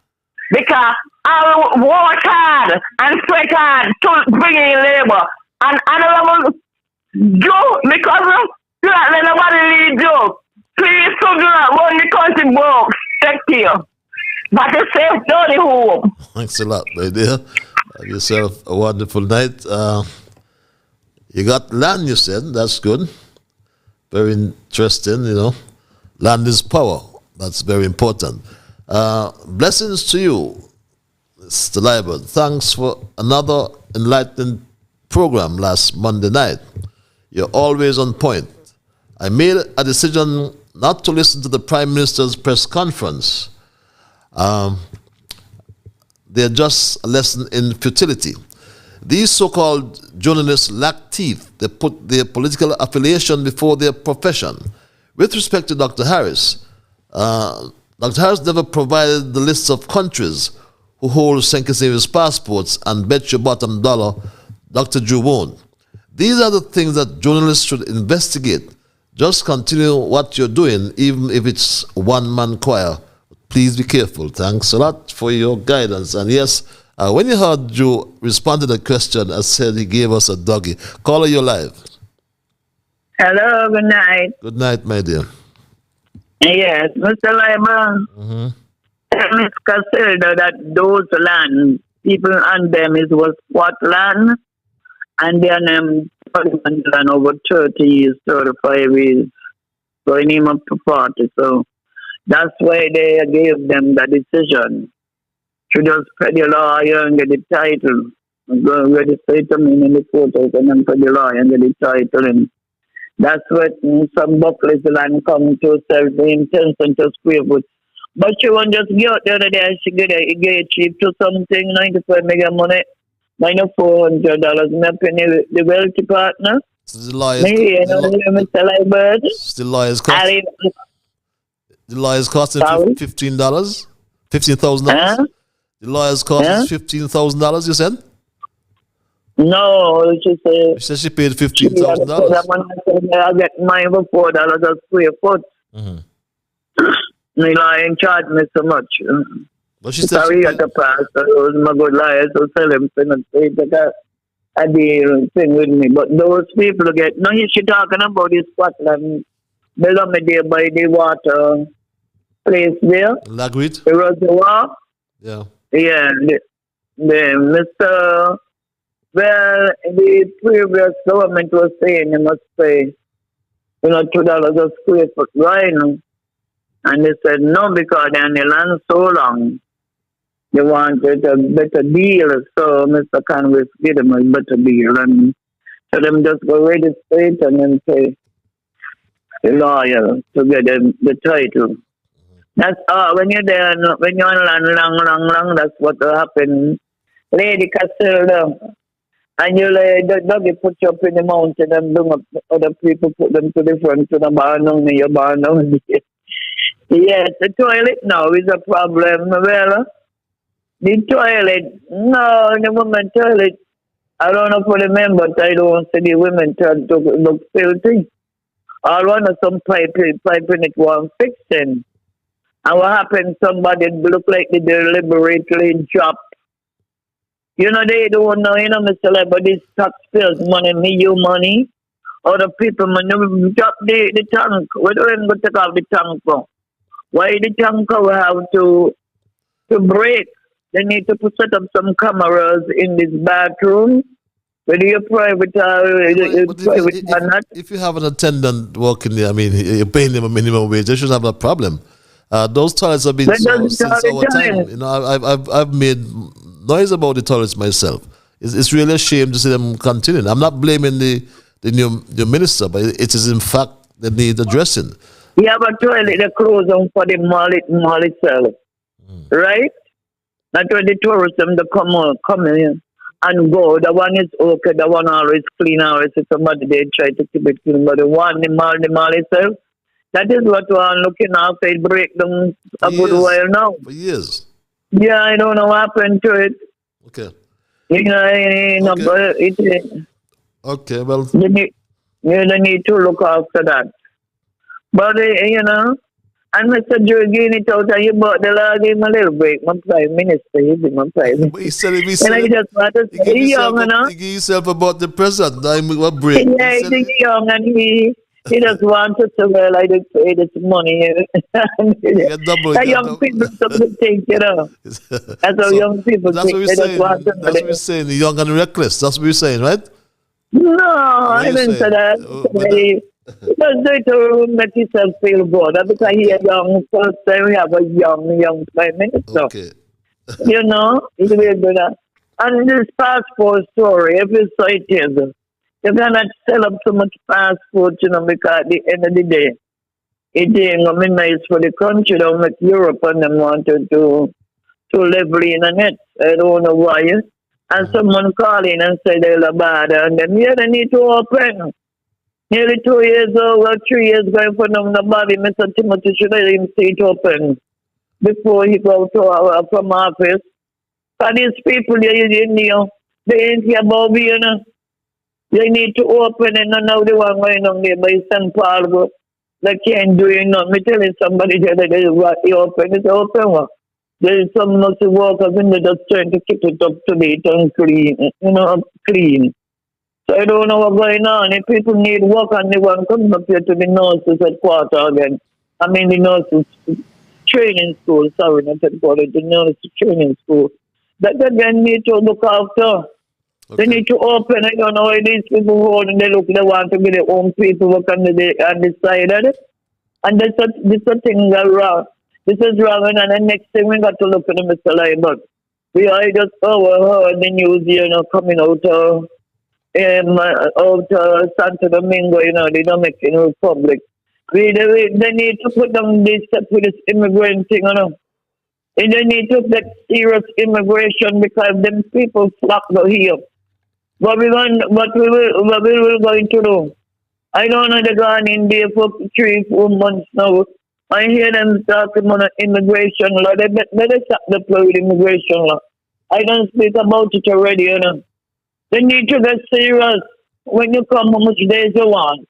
Because I will work hard and sweat hard to bring in labor. And I will do because you don't let nobody lead you. Please do not run the country broke. Thank you. But it's safe dirty home. Thanks a lot, my dear. Have yourself a wonderful night. You got land, you said. That's good. Very interesting, Land is power. That's very important. Blessings to you, Mr. Liburd. Thanks for another enlightening program last Monday night. You're always on point. I made a decision not to listen to the Prime Minister's press conference. They're just a lesson in futility. These so-called journalists lack teeth. They put their political affiliation before their profession. With respect to Dr. Harris, Dr. Harris never provided the lists of countries who hold St. Nevis passports, and bet your bottom dollar Dr. Drew won't. These are the things that journalists should investigate. Just continue what you're doing, even if it's one-man choir. Please be careful. Thanks a lot for your guidance. And yes, when you heard Drew respond to the question, I said he gave us a doggy. Caller, you're live. Hello, good night. Good night, my dear. Yes, Mr. Liburd. Ms. Casilda, that those land, people on them was what land? And then land over 30 years, 35 years, going him up to 40. So that's why they gave them the decision to just pay the lawyer and get the title. Go register them in the photos and then pay the lawyer and get the title. And that's what some buckles land come to self-intention to square foot. But she won't just get out the other day and she get cheap to something, 95 million money. $400. Me pay the wealthy partner. The lawyers, Mr. Liburd. The lawyers cost. The lawyers costing $15, $15,000. The lawyers cost $15,000. You said? No, she said she paid $15,000. I get mine for $4 a square foot. My lawyer charged me so much. But she said sorry, at the past, it was my good lawyer, so sell him to not say that I deal thing with me. But those people get, no, she talking about this Scotland, below me there by the water place there. Lagrit? The reservoir. Yeah. Yeah, the Mr. Well, the previous government was saying you must pay, $2 a square foot, right? And they said no, because they on the land so long. They wanted a better deal, so Mr. Congress give them a better deal. And so them just go register and then pay the lawyer to get them the title. That's when you're there, when you're on land long, that's what will happen. Lady Casilda, and you the doggy put you up in the mountain and bring up other people, put them to the front to the barn on your barn on. Yes, the toilet now is a problem. Well, the toilet, no, the women toilet, I don't know for the men, but I don't see the women toilet look filthy. All one of some pipe in it one fixing. And what happened, somebody look like they deliberately dropped. They don't know, Mr. Liburd, these taxpayers' money, me, you money, other people money, drop the tank. We don't even go take off the tank from. Why the tanker will have to break? They need to set up some cameras in this bathroom. Whether you're private or not. If you have an attendant working there, I mean, you're paying them a minimum wage, they shouldn't have a problem. Those toilets have been since our time. I've made noise about the toilets myself. It's really a shame to see them continuing. I'm not blaming the new minister, but it is in fact that need addressing. You have a toilet that close on for the mall itself, right? Not when the tourists them come in and go. The one is okay. The one always clean. Always somebody they try to keep it clean, but the mall itself. That is what we're looking after. It break them a good while now. For years. Yeah, I don't know what happened to it. Okay. Okay, well. You need to look after that. But, and Mr. Joe gave it out and you bought the law, give him a little break. My prime minister, he did my prime minister. But he said he just want to say, he's young, He gave himself about the president. A break. Yeah, he's young and he just wanted to, well, I did pay this money. Young people something think, That's how young people think. That's what we're saying. Young and reckless. That's what we're saying, right? No, I didn't say that. Just do it to make yourself feel good. Because he is young, first time we have a young prime minister. Okay. It's really good. And this passport story, every site is, you cannot sell up so much passport, because at the end of the day, it ain't gonna be nice for the country. Don't make Europe and them wanted to level in on it. I don't know why. and someone call in and say they're bad, and then yeah, they need to open. Nearly 2 years over, 3 years going for them, nobody, Mr. Timothy should let him see it open before he go to from office. For these people, they ain't here about me, you know. They need to open and not know the one going on there by St. Paul. Go. They can't do it. No. Me telling somebody that they open, it's open one. There is some must workers in there just trying to keep it up to date and clean, you know, clean. So I don't know what's going on. If people need work and they want to come up here to the nurses headquarters again. I mean the nurses training school, sorry, not headquarters, the nurses training school. That they need to look after. Okay. They need to open. I don't know why these people hold and they want to be their own people work on the side of it. And this is a thing that's wrong. This is wrong, and the next thing we got to look at Mr. Liburd. We are just overheard the news, you know, coming out Santo Domingo, you know, the Dominican Republic. They need to put them this with this immigrant thing, you know. And they need to get serious immigration because them people flock to here. What we will going to do? I don't know, they're gone in there for 3-4 months now. I hear them talking about immigration law. They better stop the play with immigration law. I don't speak about it already, you know. They need to get serious. When you come, how much days you want?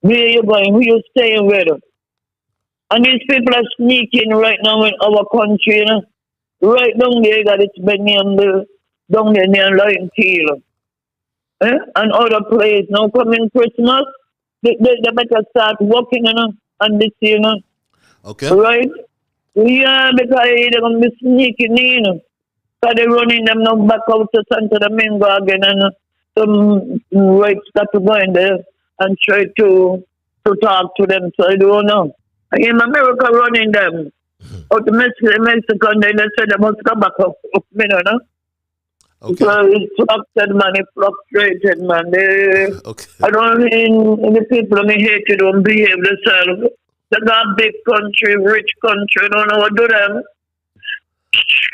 Where you going? Who you staying with? And these people are sneaking right now in our country, you know. Right down there, you got it down there near Lion Keel. And other places. Now coming Christmas, they better start working, you know, and this, you know. Okay. Right? Yeah, because they're going to be sneaking in. So they're running them now back out to Santo Domingo again, and some rights got to go in there and try to talk to them. So I don't know. In America running them out to Mexico, and they said they must come back up, you know. Okay. So it's fluctuated, man. It fluctuated, man. Okay. I don't mean the people I hate to don't behave themselves. They got a big country, rich country. I don't know what to do them.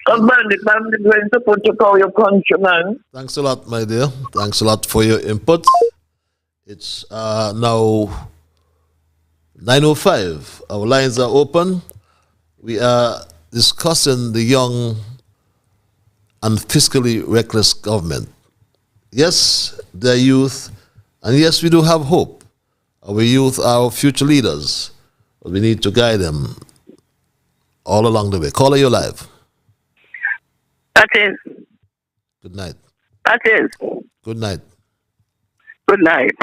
I'm going to put to call your country, man. Thanks a lot, my dear. Thanks a lot for your input. It's now 9:05. Our lines are open. We are discussing the young and fiscally reckless government. Yes, they're youth, and yes, we do have hope. Our youth are our future leaders, but we need to guide them all along the way. Caller, you're live. That is. Good night. That is. Good night. Good night.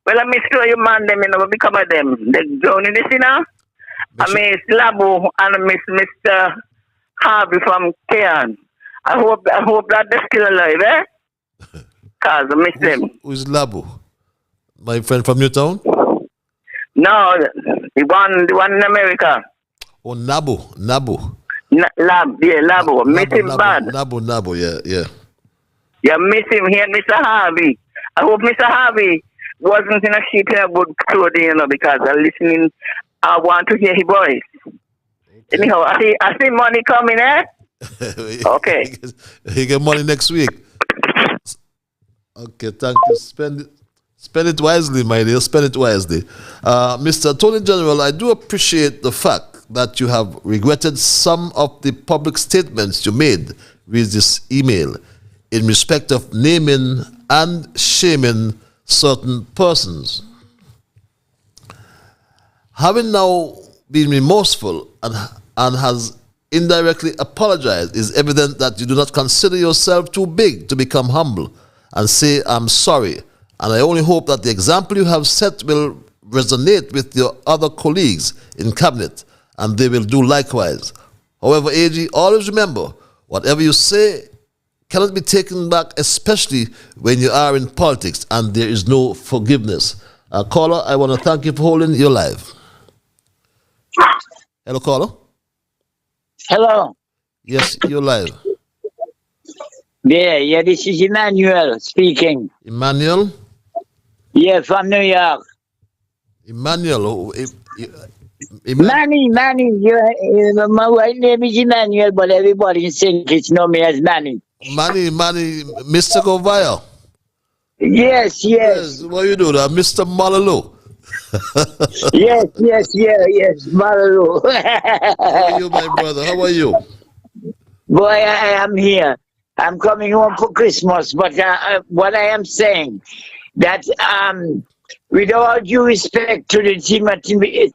Well, I miss you, man, them, you know, become of them. They're joining this, you know. I miss Labu and I miss Mr. Harvey from Cairn. I hope that they're still alive, eh? Because I miss them. Who's Labu? My friend from Newtown? No, the one in America. Oh, Nabu. Labu. Miss him bad. Nabu, yeah. You miss him here, Mr. Harvey. I hope Mr. Harvey wasn't in a sheet in a good clothing, you know, because I'm listening. I want to hear his voice. Okay. Anyhow, I see money coming, eh? Okay. He get money next week. Okay, thank you. Spend it wisely, my dear. Spend it wisely. Mr. Attorney General, I do appreciate the fact that you have regretted some of the public statements you made with this email in respect of naming and shaming certain persons. Having now been remorseful and has indirectly apologized, is evident that you do not consider yourself too big to become humble and say, I'm sorry. And I only hope that the example you have set will resonate with your other colleagues in cabinet, and they will do likewise. However, AG, always remember, whatever you say cannot be taken back, especially when you are in politics and there is no forgiveness. Caller, I want to thank you for holding your live. Hello, caller. Hello. Yes, you're live. Yeah, this is Emmanuel speaking. Emmanuel? Yeah, from New York. Emmanuel. Manny. My white name is Emmanuel, but everybody thinks it's know me as Manny. Manny, Mr. Govaya. Yes, yes. What you do there, Mr. Malalo? yes, Malalu. How are you, my brother? How are you? Boy, I am here. I'm coming home for Christmas, but what I am saying, that with all due respect to the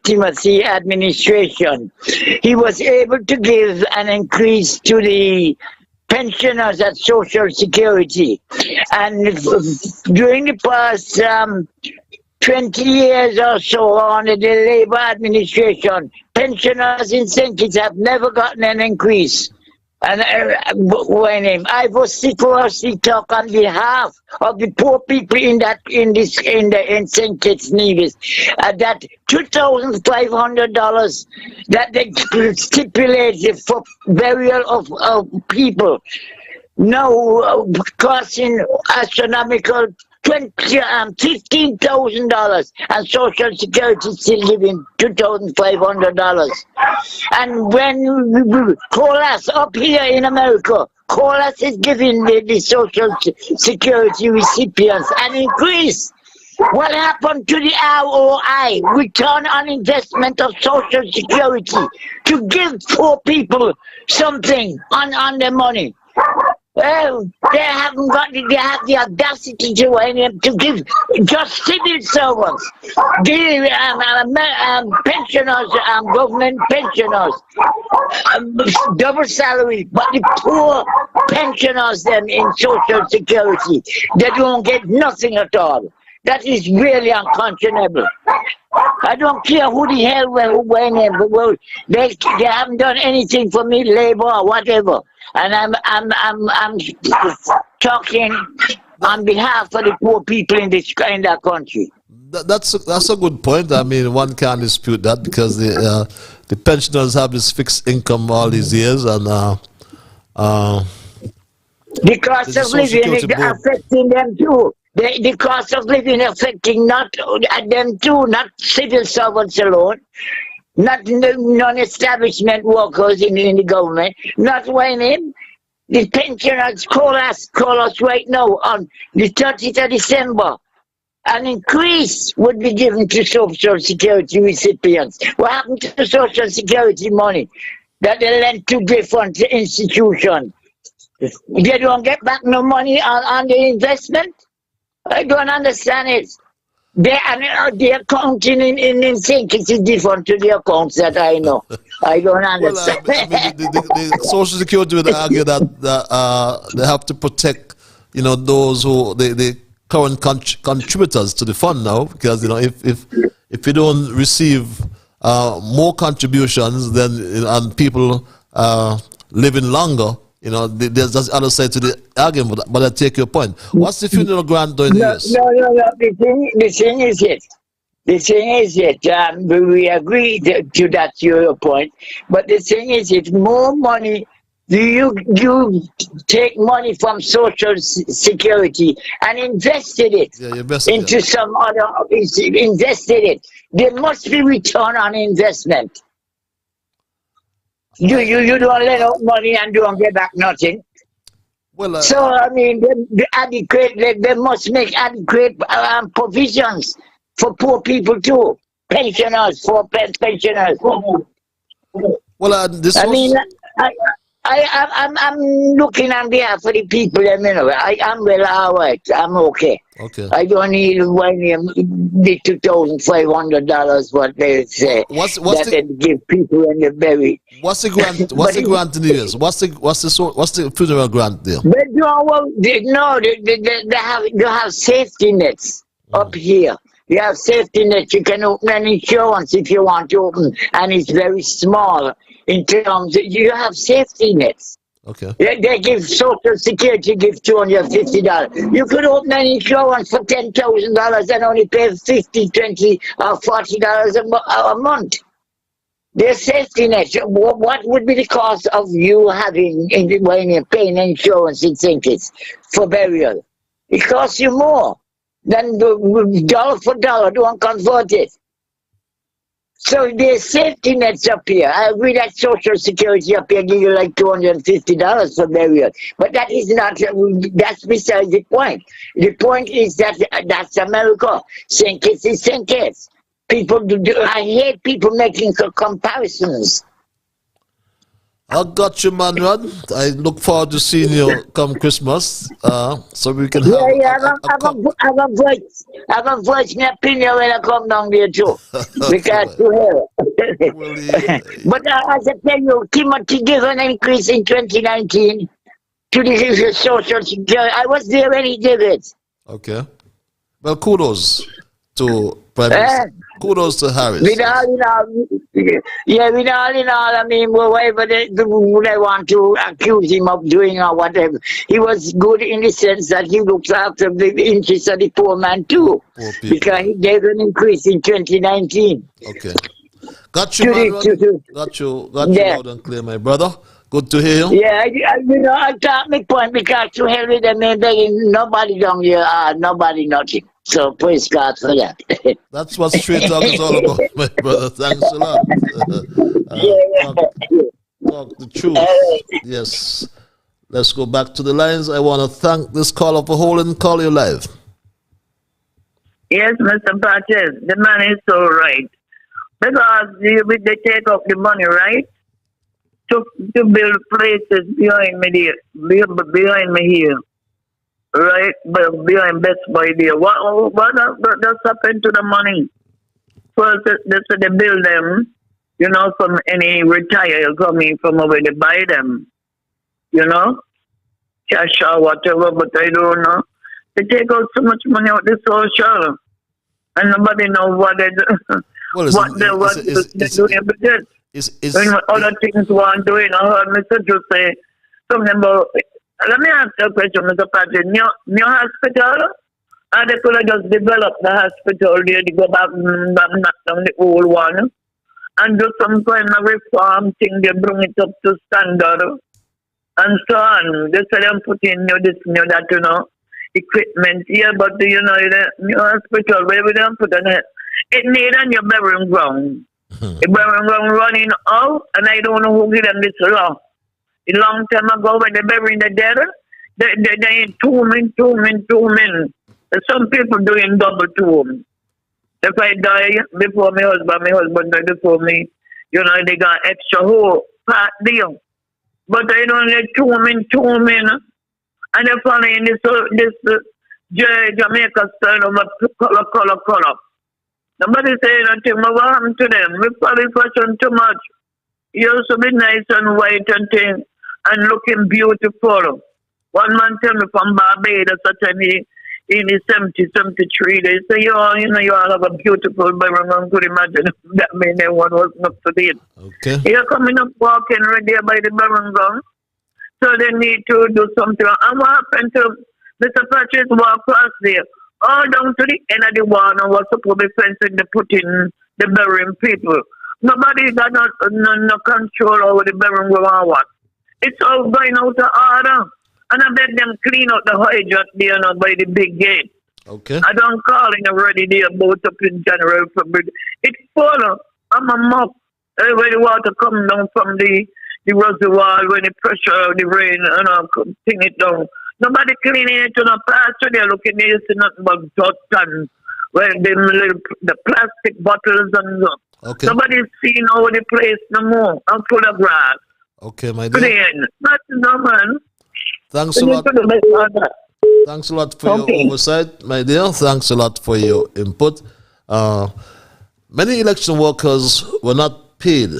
Timothy administration, he was able to give an increase to the pensioners at Social Security. And during the past 20 years or so under the Labour administration, pensioners in St. Kitts have never gotten an increase. And when I was secretly talk on behalf of the poor people in St. Kitts Nevis, that $2,500 that they stipulated for burial of people now costing astronomical $15,000, and Social Security still giving $2,500. And when Colas up here in America, Colas is giving the Social Security recipients an increase. What happened to the ROI, return on investment of Social Security, to give poor people something on their money? Well, they have the audacity to give just civil servants, give pensioners, government pensioners, double salary, but the poor pensioners them in Social Security, they don't get nothing at all. That is really unconscionable. I don't care who the hell went in, but they haven't done anything for me, Labour or whatever. And I'm talking on behalf of the poor people in that country. That's a good point. I mean, one can't dispute that because the pensioners have this fixed income all these years, and the cost of living is affecting them too. The cost of living affecting not them too, not civil servants alone, not non-establishment workers in the government, not when the pensioners call us right now on the 30th of December. An increase would be given to Social Security recipients. What happened to the Social Security money that they lent to different institutions? They don't get back no money on the investment? I don't understand it. The accounting in St. Kitts is different to the accounts that I know. I don't understand. Well, I mean, the Social Security would argue that they have to protect, those who the current contributors to the fund now, because if you don't receive more contributions, then and people living longer. There's just other side to the argument, but I take your point. What's the funeral grant doing this? No. The thing is it. We agree to that, to your point. But the thing is it, more money. Do you take money from Social Security and invested it into some other, invested it. There must be return on investment. You don't let out money and don't get back nothing. Well, so I mean, they must make adequate provisions for poor people too, pensioners, for pensioners. Well, I'm looking on behalf of the people. I'm well, all right. I'm okay. Okay. I don't need the $2,500 what they say they give people in the berry. What's the grant? What's the grant in the years? What's the funeral grant there? They have safety nets up here. You have safety nets. You can open an insurance if you want to open, and it's very small in terms. You have safety nets. Okay. They give Social Security give $250. You could open an insurance for $10,000 and only pay $50, $20, or $40 a month. There's safety nets. What would be the cost of you having when you're paying insurance in St. Kitts for burial? It costs you more than dollar for dollar. Don't convert it. So there's safety nets up here. I agree that Social Security up here give you like $250 for burial. But that is not, that's besides the point. The point is that that's America. St. Kitts is St. Kitts. People I hate people making comparisons. I got you, man, Rod. I look forward to seeing you come Christmas, so we can have. I have a voice my opinion when I come down there too, because to hell. But as I tell you, Timothy gave an increase in 2019 to the Social Security. I was there when he did it. Okay. Well, kudos to Prime Minister. Kudos to Harris. With all in all, I mean, whatever they want to accuse him of doing or whatever, he was good in the sense that he looks after the interests of the poor man too, because he gave an increase in 2019. Okay. Got you, man. Got you loud and clear, my brother. Good to hear you. Yeah, I got my point because to hell with them, nobody down here, nobody nothing. So praise God for that. That's what straight talk is all about, my brother. Thanks a lot. Talk the truth. Yes. Let's go back to the lines. I want to thank this caller for holding call you live. Yes, Mr. Patches, the man is so right. Because they take up the money, right? To build places behind me here. Right, but behind Best Buy there. What does happen to the money? First, they build them, from any retire coming from over they buy them, cash or whatever, but I don't know. They take out so much money out the social, and nobody knows what they do. What they do every day. When other things want doing, I heard Mr. Joe say something about. Let me ask you a question, Mr. Patrick. New hospital, and they could have just developed the hospital there to go back and knock down the old one and do some kind of reform thing. They bring it up to standard and so on. They say them put in new that, equipment here, but the new hospital, where we don't put on it, it need a new burying ground. The burying ground running out, and I don't know who give them this law. A long time ago, when they burying the dead, they tombing. Some people doing double tomb. If I die before my husband died before me, they got extra whole part deal. But I don't let tombing. And they following this Jamaica style of a color. Nobody say nothing. What happened to them? We follow fashion too much. You also be nice and white and thing. And looking beautiful. One man tell me from Barbados that in the 73, they say, you all have a beautiful burial. I could imagine that mean everyone was up to date. Okay. You're coming up walking right there by the burial ground. So they need to do something. And what happened to Mr. Patrick walk across there? All down to the end of the wall and was supposed to be fencing the putting the burying people. Nobody got no control over the burying ground or what. It's all going out of order. And I bet them clean out the hydrant there by the big gate. Okay. I don't call in already there boat up in January, February. It's full. I'm a mop. Where the water come down from the reservoir, when the pressure of the rain, thing it down. Nobody cleaning it on a pasture. They're looking there, you see nothing but dust and the plastic bottles and okay. Nobody's seeing over the place no more. I'm full of grass. Okay, my dear. Clean. That's no man. Thanks a lot. Thanks a lot for your oversight, my dear. Thanks a lot for your input. Many election workers were not paid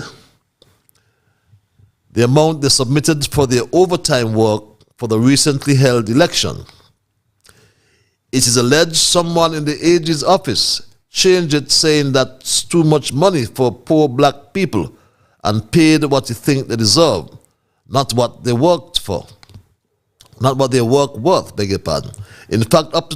the amount they submitted for their overtime work for the recently held election. It is alleged someone in the AG's office changed it, saying that's too much money for poor black people, and paid what you think they deserve, not what they worked for. Not what their work worth, beg your pardon. In fact, up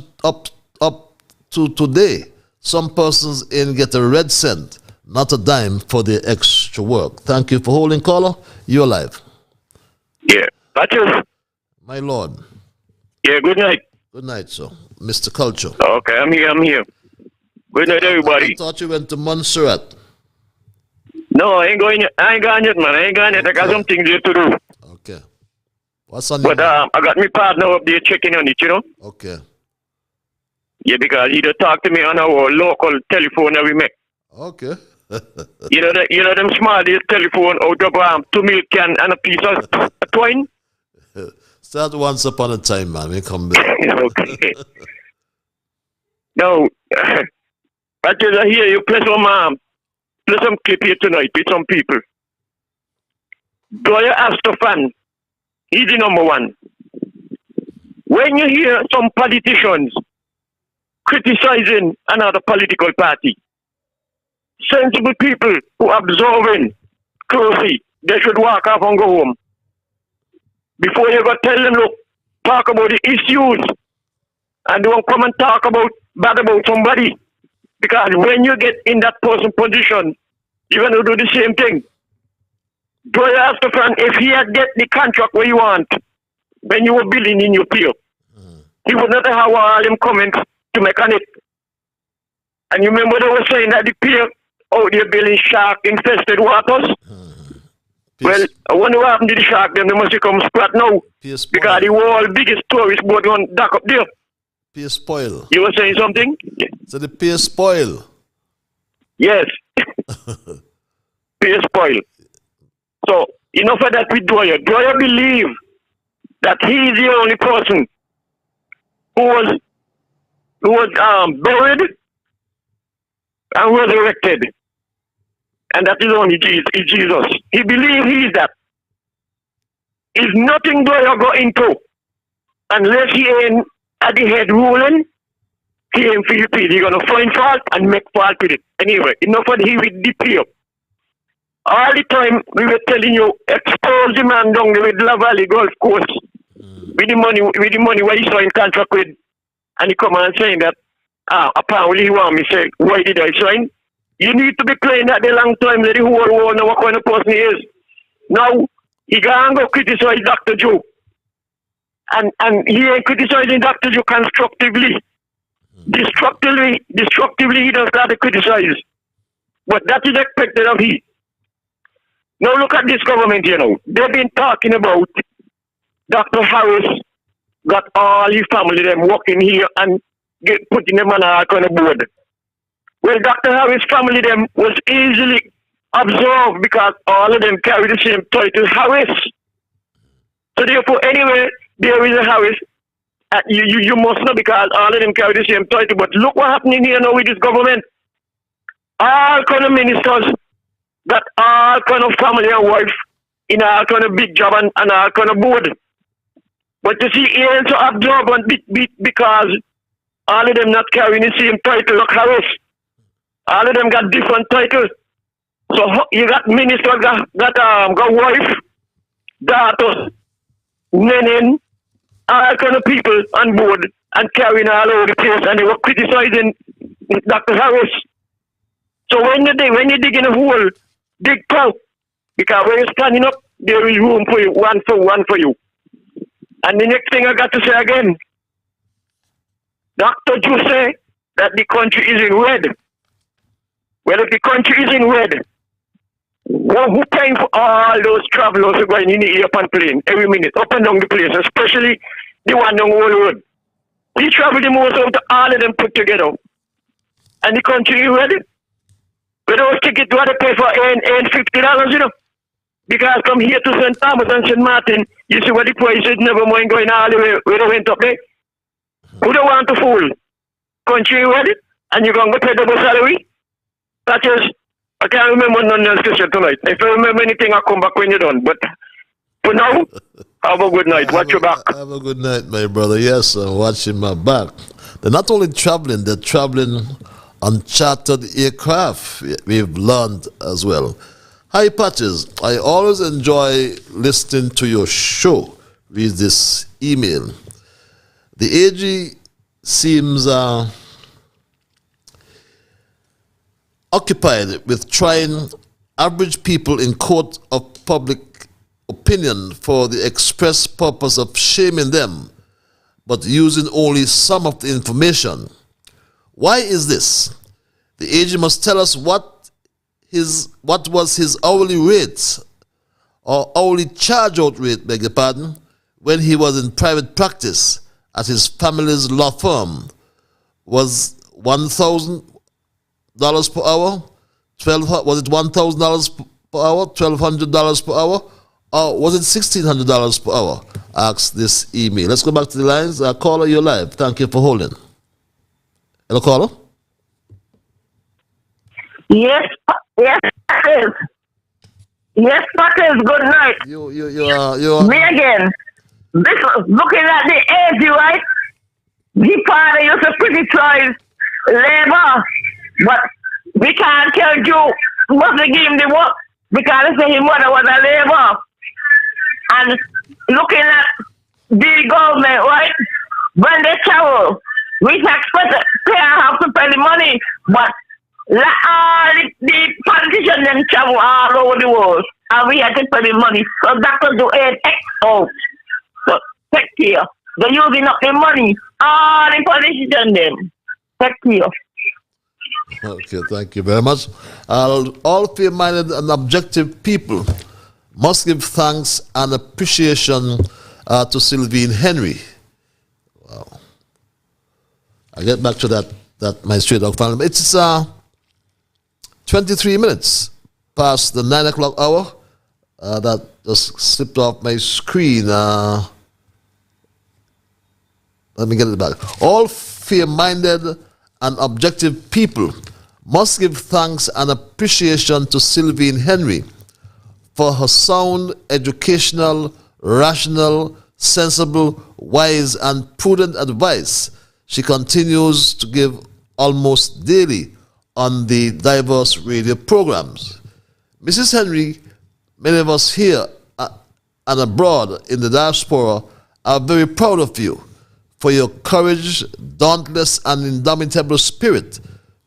to today, some persons ain't get a red cent, not a dime for their extra work. Thank you for holding, caller. You're live. Yeah. Patches. My lord. Yeah, good night. Good night, sir. Mr. Culture. Okay, I'm here. Good night, everybody. I thought you went to Montserrat. No, I ain't going yet. I ain't gone yet, man. I ain't gone yet. I got some things yet to do. Okay. What's on your But I got my partner up there checking on it, you know? Okay. Yeah, because he just talk to me on our local telephone that we make. Okay. You know them small telephone out of 2 milk can and a piece of twine? Start once upon a time, man. We come back. Okay. No, I just hear you play some clip here tonight with some people. Doya Astafan, he's the number one. When you hear some politicians criticizing another political party, sensible people who are observing closely, they should walk off and go home. Before you go tell them, look, talk about the issues and don't come and talk bad about somebody. Because when you get in that person's position, you're going to do the same thing. Do you have to find if he had get the contract where you want, when you were building in your peer, he would not have all them comments to make on it. And you remember they were saying that the pier out there building shark infested waters? Well, I wonder what happened to the shark, then they must come splat now. Because the world biggest tourist boat on dock up there. Pier spoil. You were saying something? So the pier spoil. Yes. Pier spoil. So, enough of that with Dwyer. Dwyer believe that he is the only person who was buried and resurrected. And that is only Jesus. He believes he is that. Is nothing Dwyer go into unless he ain't at the head ruling, he ain't feel it. He's going to find fault and make fault with it. Anyway, enough of he with the peer. All the time we were telling you, expose the man down there with La Valley Golf Course with the money where he signed contract with, and he come and saying that apparently he want me say, why did I sign? You need to be playing that the long time that the whole world know what kind of person he is. Now he can't go criticize Dr. Joe. And he ain't criticizing Dr. Joe constructively. Destructively he does not criticize. But that is expected of he. Now look at this government, you know. They've been talking about Dr. Harris got all his family them working here and putting them on our kind of board. Well, Dr. Harris' family them was easily observed because all of them carry the same title, Harris. So therefore, anyway, there is a Harris. You must know because all of them carry the same title. But look what happening here now with this government. All kind of ministers got all kind of family and wife in all kind of big job and all kind of board. But you see, he ain't so absorbent because all of them not carrying the same title like Harris. All of them got different titles. So you got ministers, got wife, daughters, men, all kind of people on board and carrying all over the place, and they were criticizing Dr. Harris. So when you dig in a hole, dig out, because when you're standing up, there is room for you, one for you. And the next thing I got to say again, Dr. Joe say that the country is in red. Well, if the country is in red, who paying for all those travelers who going in the airplane plane every minute, up and down the place, especially the one down the road? He travel the most out of all of them put together. And the country is red. But those tickets, what they pay for ain't $50, you know. Because from here to St. Thomas and St. Martin, you see what the price is, never mind going all the way where they went up there. Who don't want to fool? Country red, and you're going to pay double salary? That is, I can't remember none else to say tonight. If I remember anything, I'll come back when you're done. But for now, have a good night. Watch your back. Have a good night, my brother. Yes, I'm watching my back. They're not only traveling, they're traveling on chartered aircraft. We've learned as well. Hi, Patches. I always enjoy listening to your show. Read this email. The AG seems occupied with trying average people in court of public opinion for the express purpose of shaming them, but using only some of the information. Why is this? The AG must tell us what what was his hourly rate or hourly charge out rate, beg your pardon, when he was in private practice at his family's law firm was $1,000 per hour? Was it $1,000 per hour, $1,200 per hour, or was it $1,600 per hour? Ask this email. Let's go back to the lines. Caller, you're live. Thank you for holding. Hello, caller. Yes, yes, it is. Yes, that is. Good night. You are. Me again. This looking at the age, right? The father used to criticize labor, but we can't tell you what to give him the work because they say his mother was a labor. And looking at the government, right? When they travel, we expect they have to pay the money, but the politicians then travel all over the world, and we have to pay the money. So doctors do 8X out. So take care. They're using up the money. All the politicians then. Take care. Okay, thank you very much. All fair-minded and objective people must give thanks and appreciation to Sylvine Henry. Wow. I'll get back to that my straight dog family. It's 23 minutes past the 9 o'clock hour. That just slipped off my screen. Let me get it back. All fair-minded and objective people must give thanks and appreciation to Sylvine Henry for her sound, educational, rational, sensible, wise, and prudent advice she continues to give almost daily on the diverse radio programs. Mrs. Henry, many of us here and abroad in the diaspora are very proud of you for your courage, dauntless, and indomitable spirit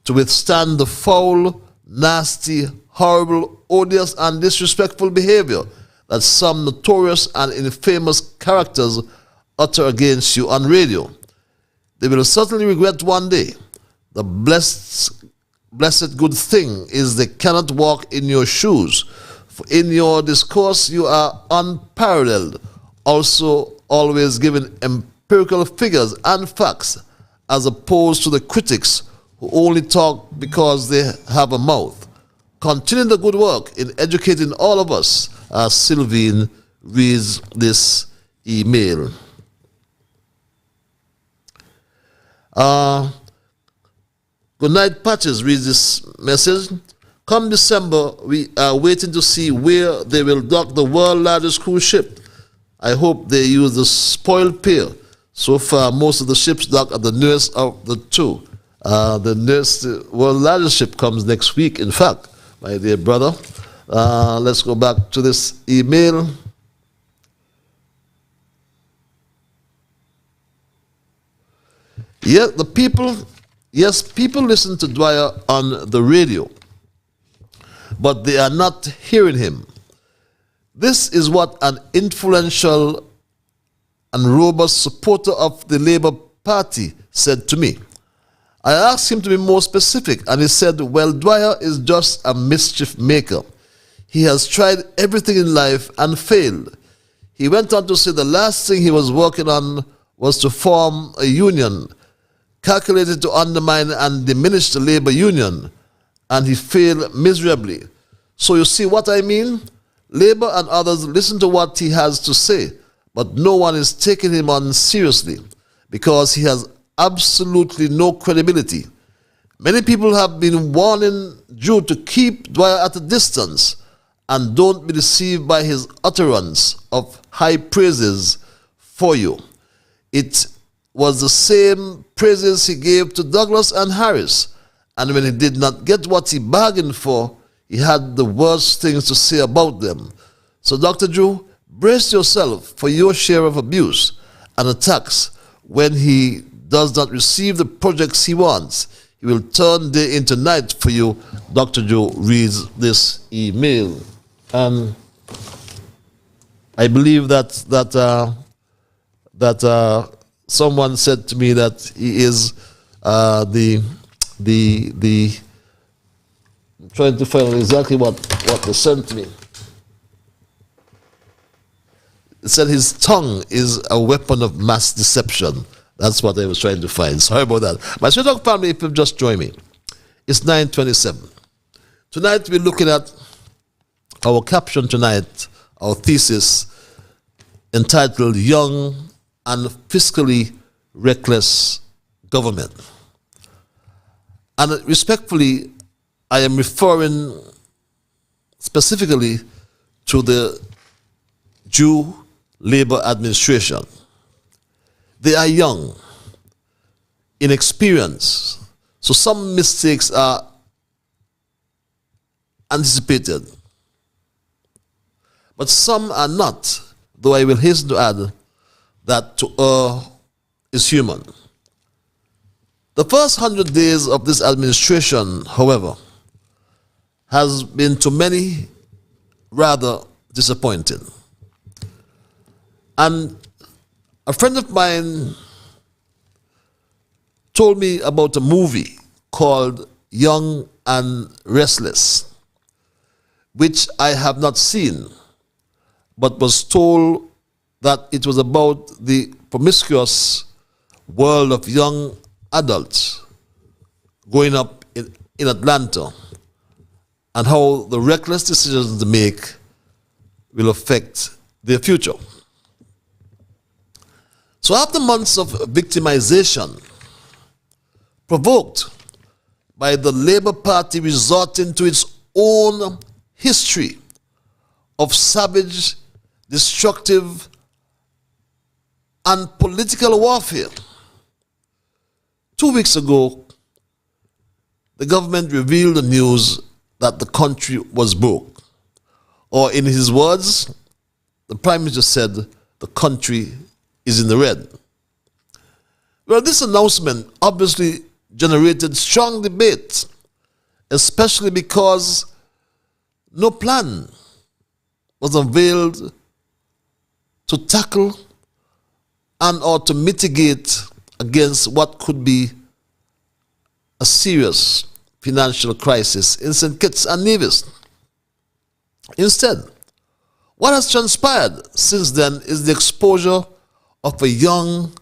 to withstand the foul, nasty, horrible, odious, and disrespectful behavior that some notorious and infamous characters utter against you on radio. They will certainly regret one day. The blessed good thing is they cannot walk in your shoes. For in your discourse you are unparalleled, also always giving empirical figures and facts, as opposed to the critics who only talk because they have a mouth. Continue the good work in educating all of us, as Sylvine reads this email. Good night, Patches reads this message. Come December, we are waiting to see where they will dock the world's largest cruise ship. I hope they use the spoiled pier. So far, most of the ships dock at the newest of the two. The newest world's largest ship comes next week, in fact, my dear brother. Let's go back to this email. Yeah, people listen to Dwyer on the radio, but they are not hearing him. This is what an influential and robust supporter of the Labour Party said to me. I asked him to be more specific, and he said, well, Dwyer is just a mischief maker. He has tried everything in life and failed. He went on to say the last thing he was working on was to form a union calculated to undermine and diminish the labor union, and he failed miserably. So you see what I mean? Labour and others listen to what he has to say, but no one is taking him on seriously because he has absolutely no credibility. Many people have been warning Drew to keep Dwyer at a distance and don't be deceived by his utterance of high praises for you. It was the same praises he gave to Douglas and Harris, and when he did not get what he bargained for, he had the worst things to say about them. So Dr. Drew, brace yourself for your share of abuse and attacks when he does not receive the projects he wants. He will turn day into night for you. Dr. Drew reads this email. And I believe that someone said to me that he is the I'm trying to find exactly what they sent me. It said his tongue is a weapon of mass deception. That's what I was trying to find. Sorry about that. My Straight Talk family, if you've just joined me, it's 9:27. Tonight we're looking at our caption tonight, our thesis entitled Young and Fiscally Reckless Government. And respectfully, I am referring specifically to the Jew Labor Administration. They are young, inexperienced, so some mistakes are anticipated. But some are not, though I will hasten to add that to err is human. The first 100 days of this administration, however, has been to many rather disappointing. And a friend of mine told me about a movie called Young and Restless, which I have not seen, but was told that it was about the promiscuous world of young adults growing up in Atlanta and how the reckless decisions they make will affect their future. So after months of victimization provoked by the Labour Party resorting to its own history of savage, destructive, and political warfare, 2 weeks ago, the government revealed the news that the country was broke. Or in his words, the Prime Minister said the country is in the red. Well, this announcement obviously generated strong debate, especially because no plan was unveiled to tackle and or to mitigate against what could be a serious financial crisis in St. Kitts and Nevis. Instead, what has transpired since then is the exposure of a young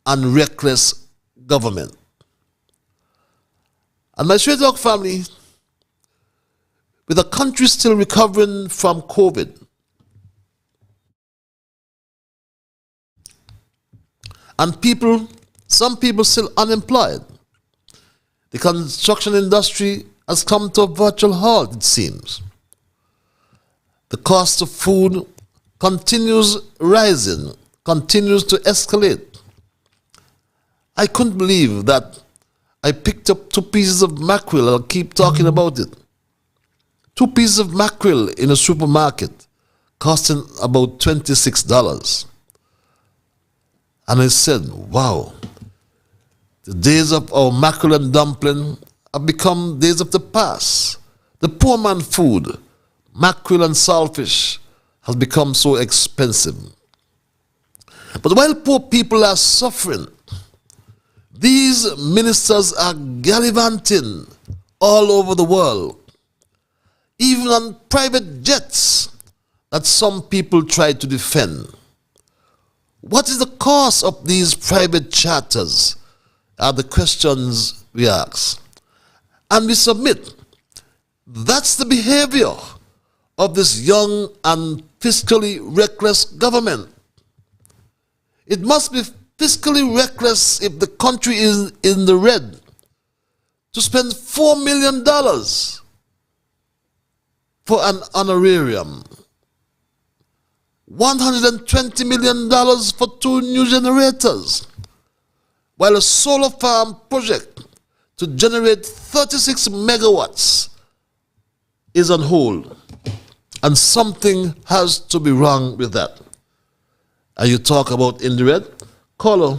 and reckless government. And my Straight Talk family, with the country still recovering from COVID, and some people still unemployed, the construction industry has come to a virtual halt, it seems. The cost of food continues rising, continues to escalate. I couldn't believe that I picked up 2 pieces of mackerel. I'll keep talking about it. 2 pieces of mackerel in a supermarket costing about $26. And I said, wow, the days of our mackerel and dumpling have become days of the past. The poor man food, mackerel and saltfish, has become so expensive. But while poor people are suffering, these ministers are gallivanting all over the world, even on private jets that some people try to defend. What is the cost of these private charters? Are the questions we ask. And we submit. That's the behavior of this young and fiscally reckless government. It must be fiscally reckless if the country is in the red to spend $4 million for an honorarium, $120 million for 2 new generators, while a solar farm project to generate 36 megawatts is on hold. And something has to be wrong with that. And you talk about in the red? Caller,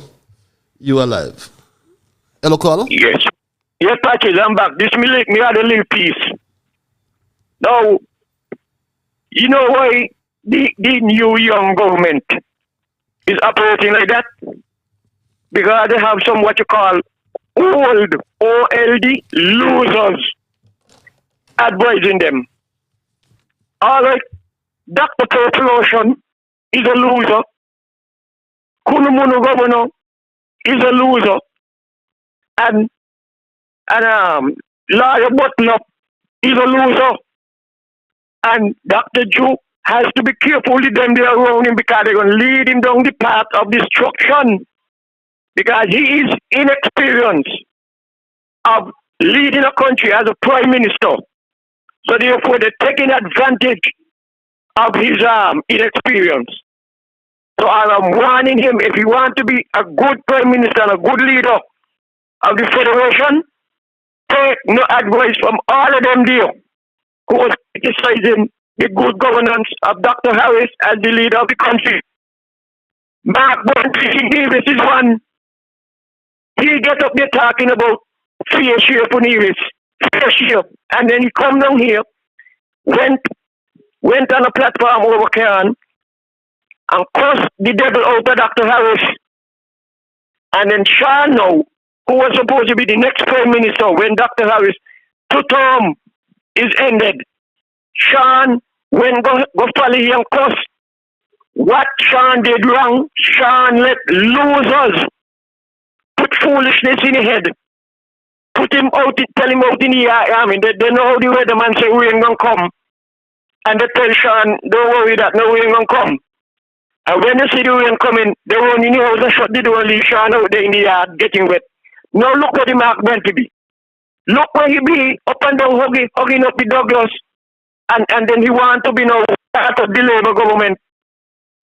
you are live. Hello, caller? Yes. Yes, Patrick, I'm back. This me had a little piece. Now, you know why the new young government is operating like that? Because they have some what you call old, OLD, losers. advising them. All right, Dr. Population is a loser. Kunumunu Governor is a loser. And Lawyer Butler is a loser. And Dr. Jew has to be careful with them there around him because they're going to lead him down the path of destruction. Because he is inexperienced of leading a country as a prime minister. So therefore, they're taking advantage of his inexperience. So I'm warning him, if he wants to be a good prime minister and a good leader of the federation, take no advice from all of them there who was criticizing the good governance of Dr. Harris as the leader of the country. Mark Nevis is one. He get up there talking about fair share for Nevis, fair share, and then he come down here, went on a platform over Cairn and cursed the devil out of Dr. Harris. And then Sean now, who was supposed to be the next prime minister when Dr. Harris' term is ended, Sean went go follow him and curse. What Sean did wrong, Sean let losers put foolishness in his head. Put him out, tell him out in the army. They know how the weatherman say we ain't gonna come. And they tell Sean, don't worry that, no, we ain't gonna come. And when they see the rain coming, they run in the house and shut the door and leave Sean out there in the yard getting wet. Now look what the Mark went to be. Look where he be, up and down hugging up the Douglas. And then he want to be now part of the Labour government.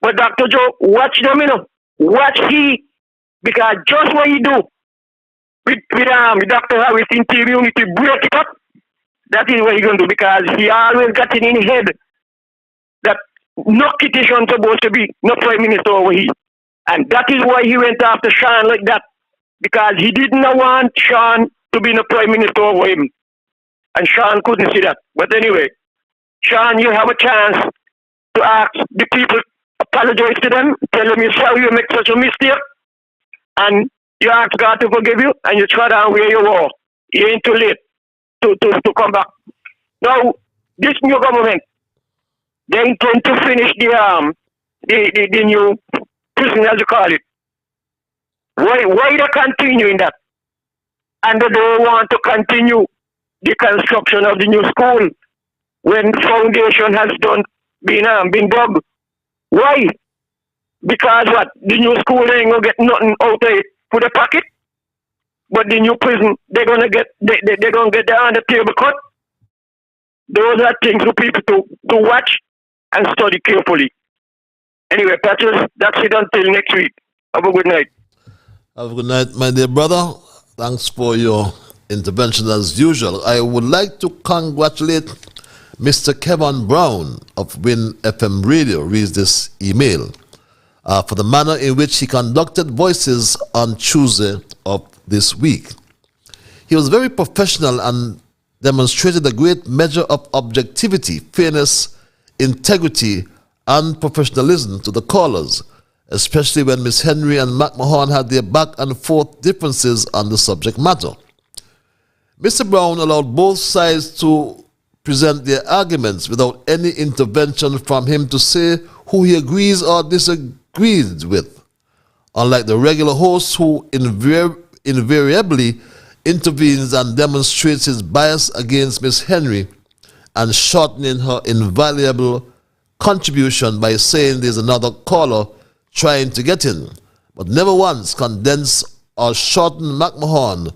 But Dr. Joe, watch them, watch he, because just what he do with Dr. Harris interior unity, break it up, that is what he going to do, because he always got it in his head that no Kitty Sean supposed to be no prime minister over here. And that is why he went after Sean like that, because he didn't want Sean to be no prime minister over him. And Sean couldn't see that. But anyway, Sean, you have a chance to ask the people, apologize to them, tell them you're sorry you make such a mistake, and you ask God to forgive you, and you try down where you were. You ain't too late to come back. Now, this new government, they intend to finish the new prison, as you call it. Why they continuing that? And they don't want to continue the construction of the new school when foundation has been dug. Why? Because what? The new school ain't gonna get nothing out of it for the pocket, but the new prison they're gonna get their on the table cut. Those are things for people to watch and study carefully. Anyway, Patrick, that's it until next week. Have a good night. Have a good night, my dear brother. Thanks for your intervention as usual. I would like to congratulate Mr. Kevin Brown of Win FM Radio, reads this email, for the manner in which he conducted Voices on Tuesday of this week. He was very professional and demonstrated a great measure of objectivity, fairness, integrity, and professionalism to the callers, especially when Miss Henry and McMahon had their back and forth differences on the subject matter. Mr. Brown allowed both sides to present their arguments without any intervention from him to say who he agrees or disagrees with, unlike the regular host who invariably intervenes and demonstrates his bias against Miss Henry and shortening her invaluable contribution by saying there's another caller trying to get in, but never once condense or shorten McMahon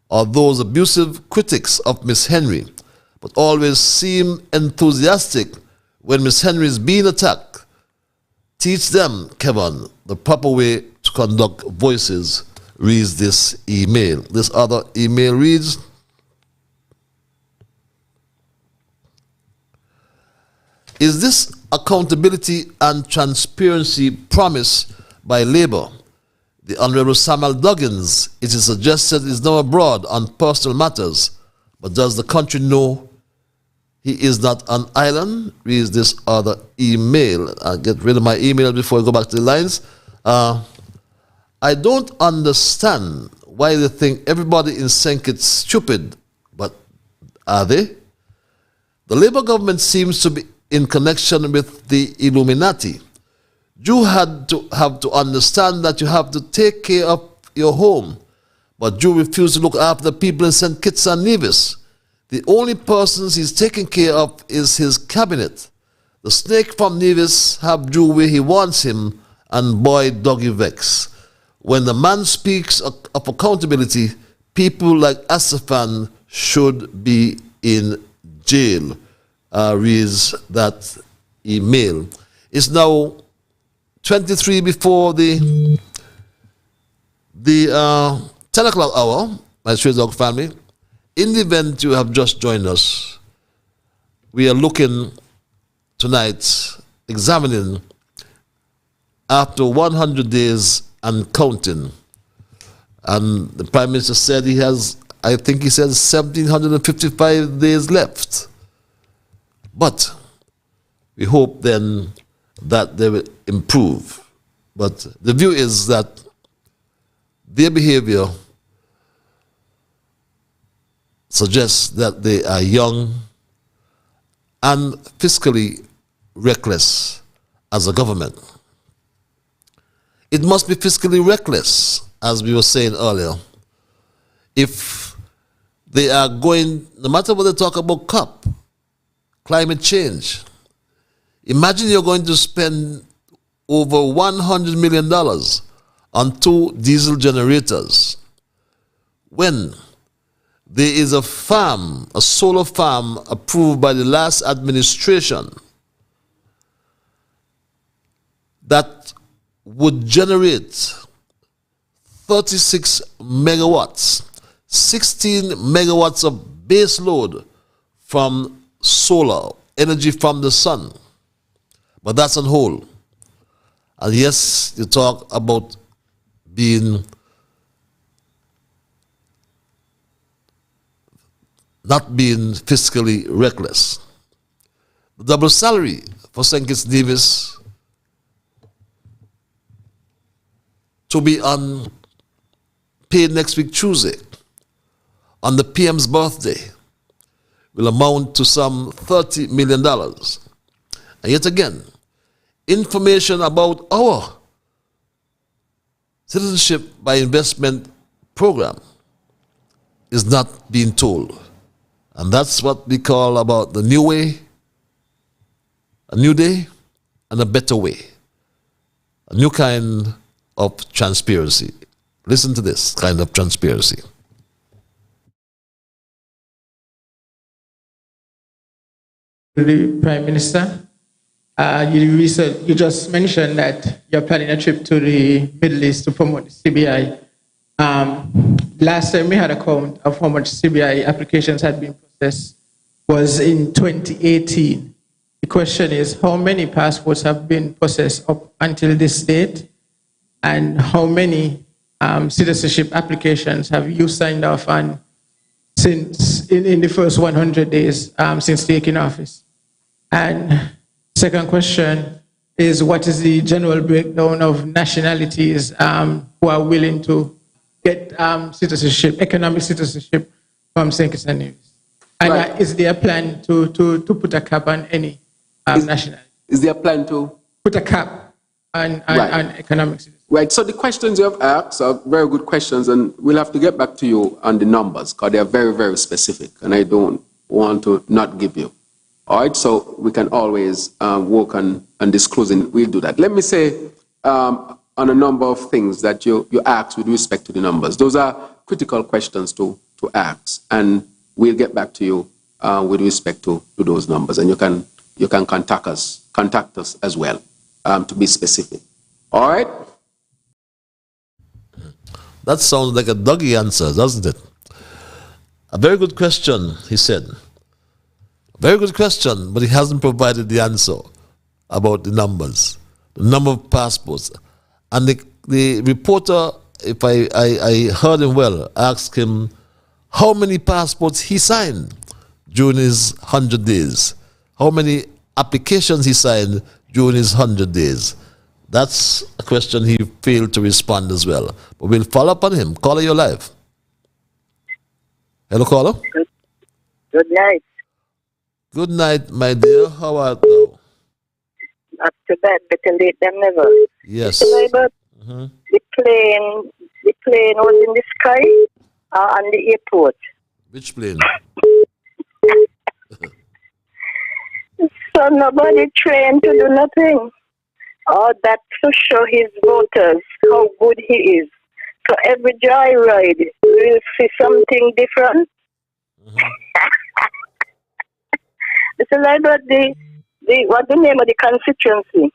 or those abusive critics of Miss Henry, but always seem enthusiastic when Miss Henry is being attacked. Teach them, Kevin, the proper way to conduct Voices, reads this email. This other email reads, is this accountability and transparency promised by Labour? The Honourable Samuel Duggins, it is suggested, is now abroad on personal matters, but does the country know he is not an island? Reads this other email. I'll get rid of my email before I go back to the lines. I don't understand why they think everybody in Senkit's stupid, but are they? The Labour government seems to be in connection with the Illuminati. You have to understand that you have to take care of your home, but you refuse to look after the people in St. Kitts and Nevis. The only persons he's taking care of is his cabinet. The snake from Nevis have Jew where he wants him, and boy doggy vex. When the man speaks of accountability, people like Asafan should be in jail. Reads that email. It's now 23 before the 10 o'clock hour, my Stray Dog family. In the event you have just joined us, we are looking tonight, examining after 100 days and counting. And the Prime Minister said he has, I think he said 1,755 days left. But we hope then that they will improve. But the view is that their behavior suggests that they are young and fiscally reckless as a government. It must be fiscally reckless, as we were saying earlier, if they are going, no matter what they talk about COP, climate change. Imagine you're going to spend over $100 million on 2 diesel generators when there is a farm, a solar farm approved by the last administration that would generate 36 megawatts, 16 megawatts of base load from solar, energy from the sun. But that's on hold. And yes, you talk about not being fiscally reckless. The double salary for St. Kitts Nevis to be paid next week Tuesday on the PM's birthday will amount to some $30 million. And yet again, information about our citizenship by investment program is not being told. And that's what we call about the new way, a new day, and a better way. A new kind of transparency. Listen to this kind of transparency. The Prime Minister, you just mentioned that you're planning a trip to the Middle East to promote the CBI. Last time we had a count of how much CBI applications had been processed was in 2018. The question is, how many passports have been processed up until this date, and how many citizenship applications have you signed off on since in the first 100 days since taking office? And second question is, what is the general breakdown of nationalities who are willing to get citizenship, economic citizenship from St. Kitts and Nevis? And right. Is there a plan to put a cap on any nationality? Is there a plan to put a cap on economic citizenship? Right, so the questions you have asked are very good questions, and we'll have to get back to you on the numbers because they are very, very specific, and I don't want to not give you. All right, so we can always work on disclosing. We'll do that. Let me say on a number of things that you asked with respect to the numbers. Those are critical questions to ask, and we'll get back to you with respect to those numbers, and you can contact us as well to be specific. All right. That sounds like a doggy answer, doesn't it? A very good question, he said. Very good question, but he hasn't provided the answer about the numbers, the number of passports. And the reporter, if I heard him well, asked him how many passports he signed during his 100 days, how many applications he signed during his 100 days. That's a question he failed to respond as well. But we'll follow up on him. Caller, you're live. Hello, caller. Good night. Good night, my dear. How art thou? Not too bad, better late than never. Yes. Mr. Liburd, the plane was in the sky or on the airport. Which plane? So nobody trained to do nothing. Oh, that's to show his voters how good he is. So every joyride, we'll see something different. Mr. Liburd, what's the name of the constituency?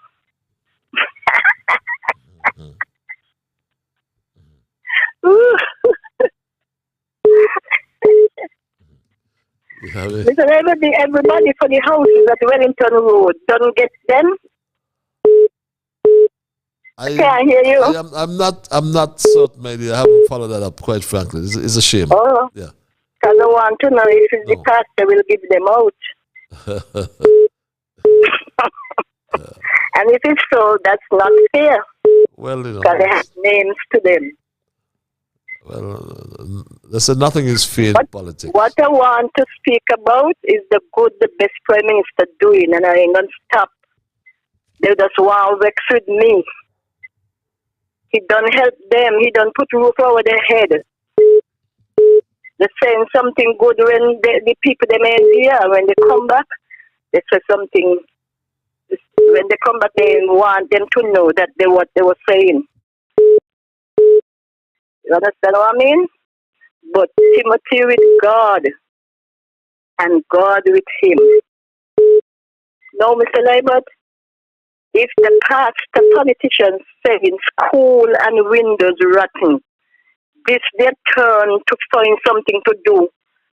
Mr. Liburd, everybody for the houses at Wellington Road don't get them. I can't hear you. I'm not certain, my dear. I haven't followed that up, quite frankly. It's a shame. Oh. Yeah. Because I want to know if the pastor will give them out. And if it's so, that's not fair. Well, you know. Because they have names to them. Well, they said nothing is fair in politics. What I want to speak about is the good the best Prime Minister doing, and I ain't going to stop. They just want to vex with me. He don't help them. He don't put roof over their head. They're saying something good when the people they made here. When they come back, they say something. When they come back, they want them to know that what they were saying. You understand what I mean? But Timothy with God and God with him. No, Mr. Liburd, if the pastor politicians say in school and windows rotten, this their turn to find something to do.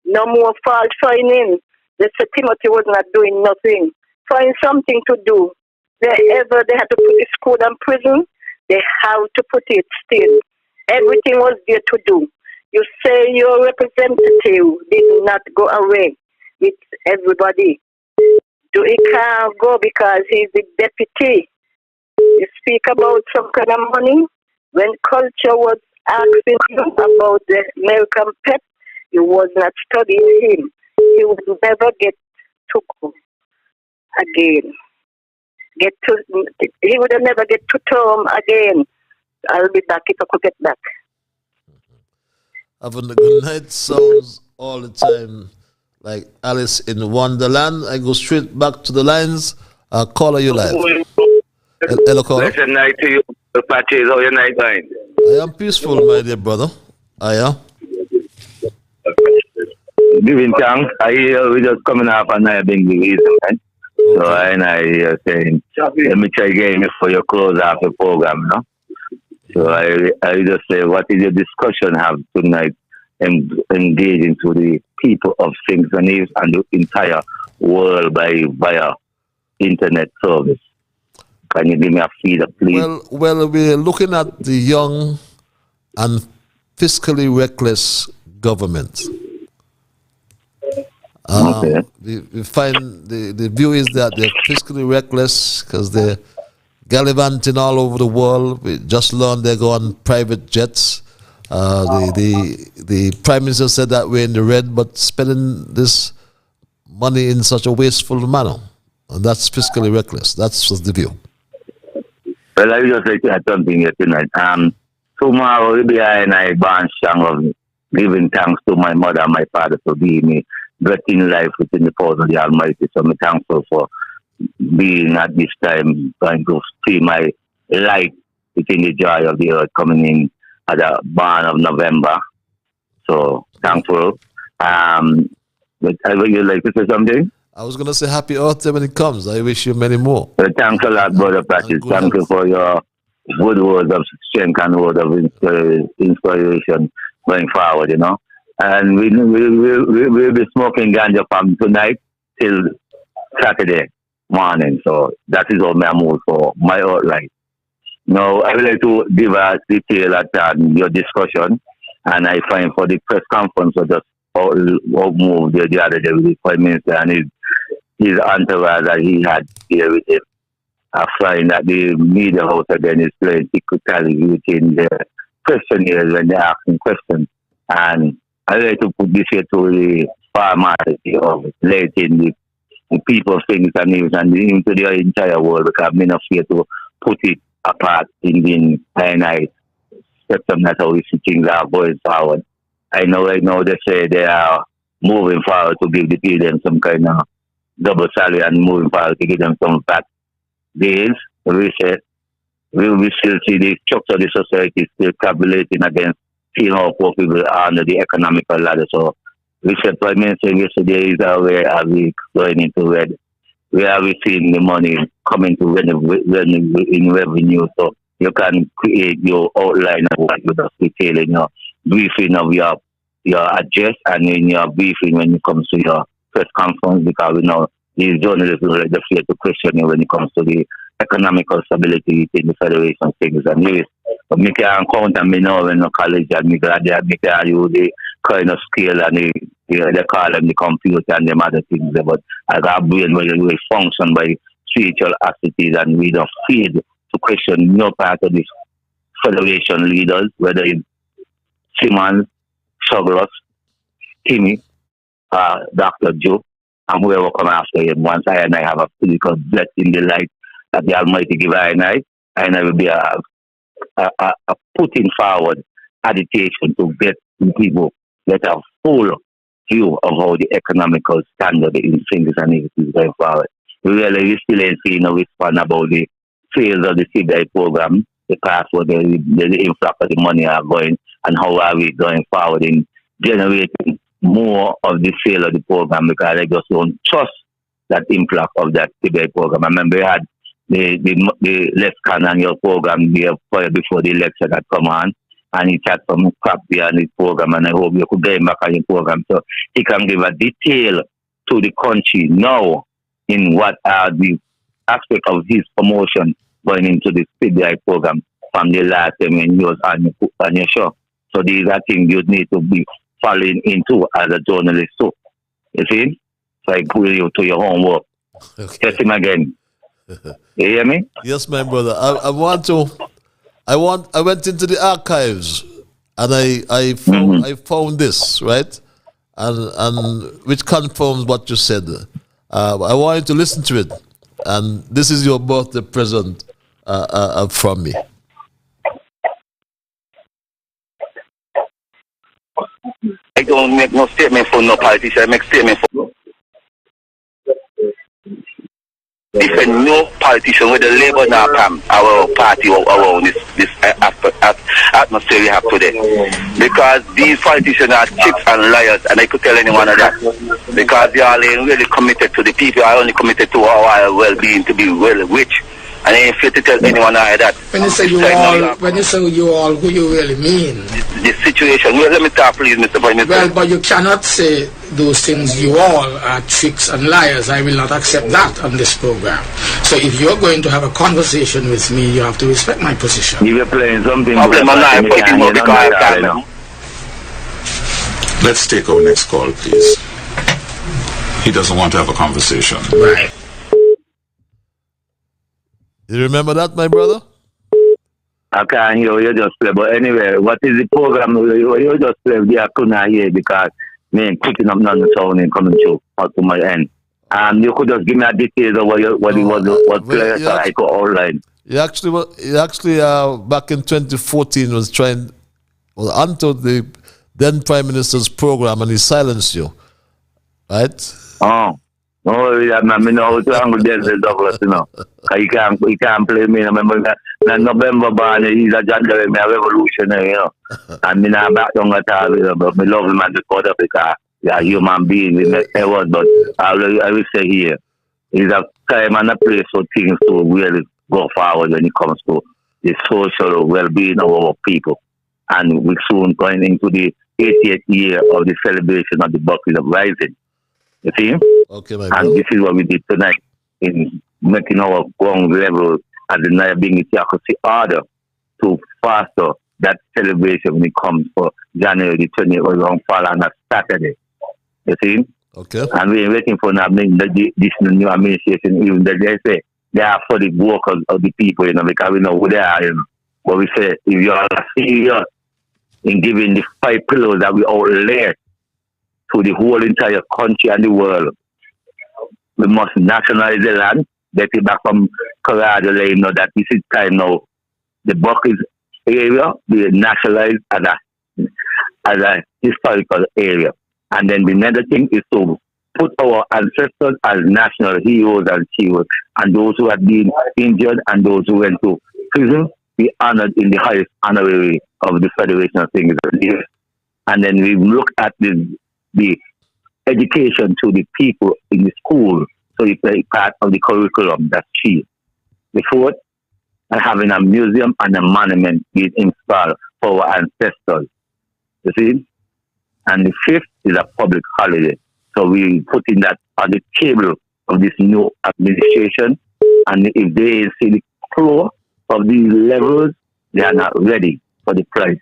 No more fault finding. They said Timothy was not doing nothing. Find something to do. Wherever they had to put the school and prison, they have to put it still. Everything was there to do. You say your representative did not go away with everybody. He can't go because he's the deputy. You speak about some kind of money. When culture was asking him about the American pet, he was not studying him. He would never get to go again. He would never get to term again. I'll be back if I could get back. Having a good night sounds all the time like Alice in Wonderland. I go straight back to the lines. Caller, you live. Hello, caller. Good night to you, Patches. How your night going? I am peaceful, my dear brother. I am. Giving thanks. I hear we just coming off and I being the reason, right? So I saying, let me try again before you close off the program, no? So I just say, what is your discussion have tonight engaging to the people of St. Nevis and the entire world via internet service? Can you give me a feedback, please? Well, we're looking at the young and fiscally reckless government. Okay. We find the view is that they're fiscally reckless because they're gallivanting all over the world. We just learned they go on private jets. The Prime Minister said that we're in the red, but spending this money in such a wasteful manner. And that's fiscally reckless. That's just the view. Well, I just like to add something here tonight. Tomorrow will be I born strong of giving thanks to my mother and my father for giving me breath in life within the powers of the Almighty. So I'm thankful for being at this time going to see my light within the joy of the earth coming in at the born of November. So thankful. But I would you like to say something? I was going to say happy Earth Day when it comes. I wish you many more. Well, thanks a lot, Brother Patrick. Thank you for your good words of strength and words of inspiration going forward, you know. And we'll be smoking ganja from tonight till Saturday morning. So that is all my mood for my outline. Now, I would like to give a detail at your discussion. And I find for the press conference, I just moved the other day with the Prime Minister and his entourage that he had here with him. I find that the media house again is playing secretly within the questionnaires when they're asking questions. And I like to put this here to the formality of letting the the people things and news and into the entire world because I'm not fear to put it apart in the finite spectrum. That's how we see things are going forward. I know right now they say they are moving forward to give the people some kind of double salary and moving forward to give them some fat days. We say we still see the structure of the society still tabulating against seeing how poor people are under the economical ladder. So we said Prime Minister yesterday is where are we going into where are we seeing the money coming to in revenue, so you can create your outline of what you just detailing your briefing of your address and in your briefing when it comes to your press conference, because we know these journalists will let the fear to question you when it comes to the economical stability in the Federation things and Nevis. But me can count and me know when no college and me glad they tell you the kind of scale and they call them the computer and them other things. But I got a brain where we function by spiritual activities and we don't feed to question no part of this Federation leaders, whether it's Simmons, Douglas, Timmy, Dr. Joe, and whoever come after him. Once I have a physical blessing in the light that the Almighty give I will be a putting forward agitation to get people that have full view of how the economical standard in things and it is going forward. We still ain't seeing a response about the sales of the CBI program, the past where the influx of the money are going, and how are we going forward in generating more of the sale of the program, because I just don't trust that influx of that CBI program. I remember we had the left canonical program there before the election had come on, and he had some crap behind his program, and I hope you could get him back on your program so he can give a detail to the country now in what are the aspects of his promotion going into the CBI program from the last time when he was on your show. So these are things you need to be following into as a journalist too. You see? So I pull you to your homework. Okay. Test him again. You hear me? Yes, my brother. I went into the archives and I found this, right? And which confirms what you said. I want you to listen to it. And this is your birthday present from me. I don't make no statement for no politician. I make statement for different no politician with the Labour now come our party around this atmosphere we have today. Because these politicians are cheats and liars, and I could tell anyone of that. Because they are really committed to the people, are only committed to our well-being, to be well rich. And I ain't fit to tell anyone like that. When you say you all, who you really mean? The situation. Well, let me talk, please, Mr. Prime Minister. Well, but you cannot say those things. You all are tricks and liars. I will not accept that on this program. So if you're going to have a conversation with me, you have to respect my position. You were playing something. Let's take our next call, please. He doesn't want to have a conversation. Right. You remember that, my brother? I can't hear you just play. But anyway, what is the program? You just play. I couldn't hear because me picking up none of the sound and coming through out to my end. You could just give me a details of what players so I could outline. He actually back in 2014 was trying onto the then Prime Minister's program, and he silenced you, right? Oh. No, yeah, man, I know how to handle Denzel Douglas, you know. He can't play me. I remember in November born, he's a January, me a revolutionary, you know. And me not back down at all, you know, but me love him and support him because he's a human being, but I will say here, he's a time and a place for things to really go forward when it comes to the social well-being of our people. And we're soon going into the 80th year of the celebration of the Buckley Uprising. You see? Okay, my and this is what we did tonight in making our ground level and the Nayabingi Tiakosi order to foster that celebration when it comes for January the 20th around fall on a Saturday. You see? Okay. And we're waiting for this new administration, even though they say they are for the workers of the people, you know, because we know who they are, you know. But we say, if you are serious in giving the 5 pillars that we all laid to the whole entire country and the world, We must nationalize the land, get it back from Colorado, let him know that this is time now. The Buckles area be nationalized as a historical area. And then the another thing is to put our ancestors as national heroes and heroes, and those who have been injured and those who went to prison be honored in the highest honorary of the Federation of Things. And then we look at the education to the people in the school, so it's a part of the curriculum. That's key. The fourth, and having a museum and a monument being installed for our ancestors. You see? And the fifth is a public holiday. So we putting that on the table of this new administration, and if they see the flow of these levels, they are not ready for the price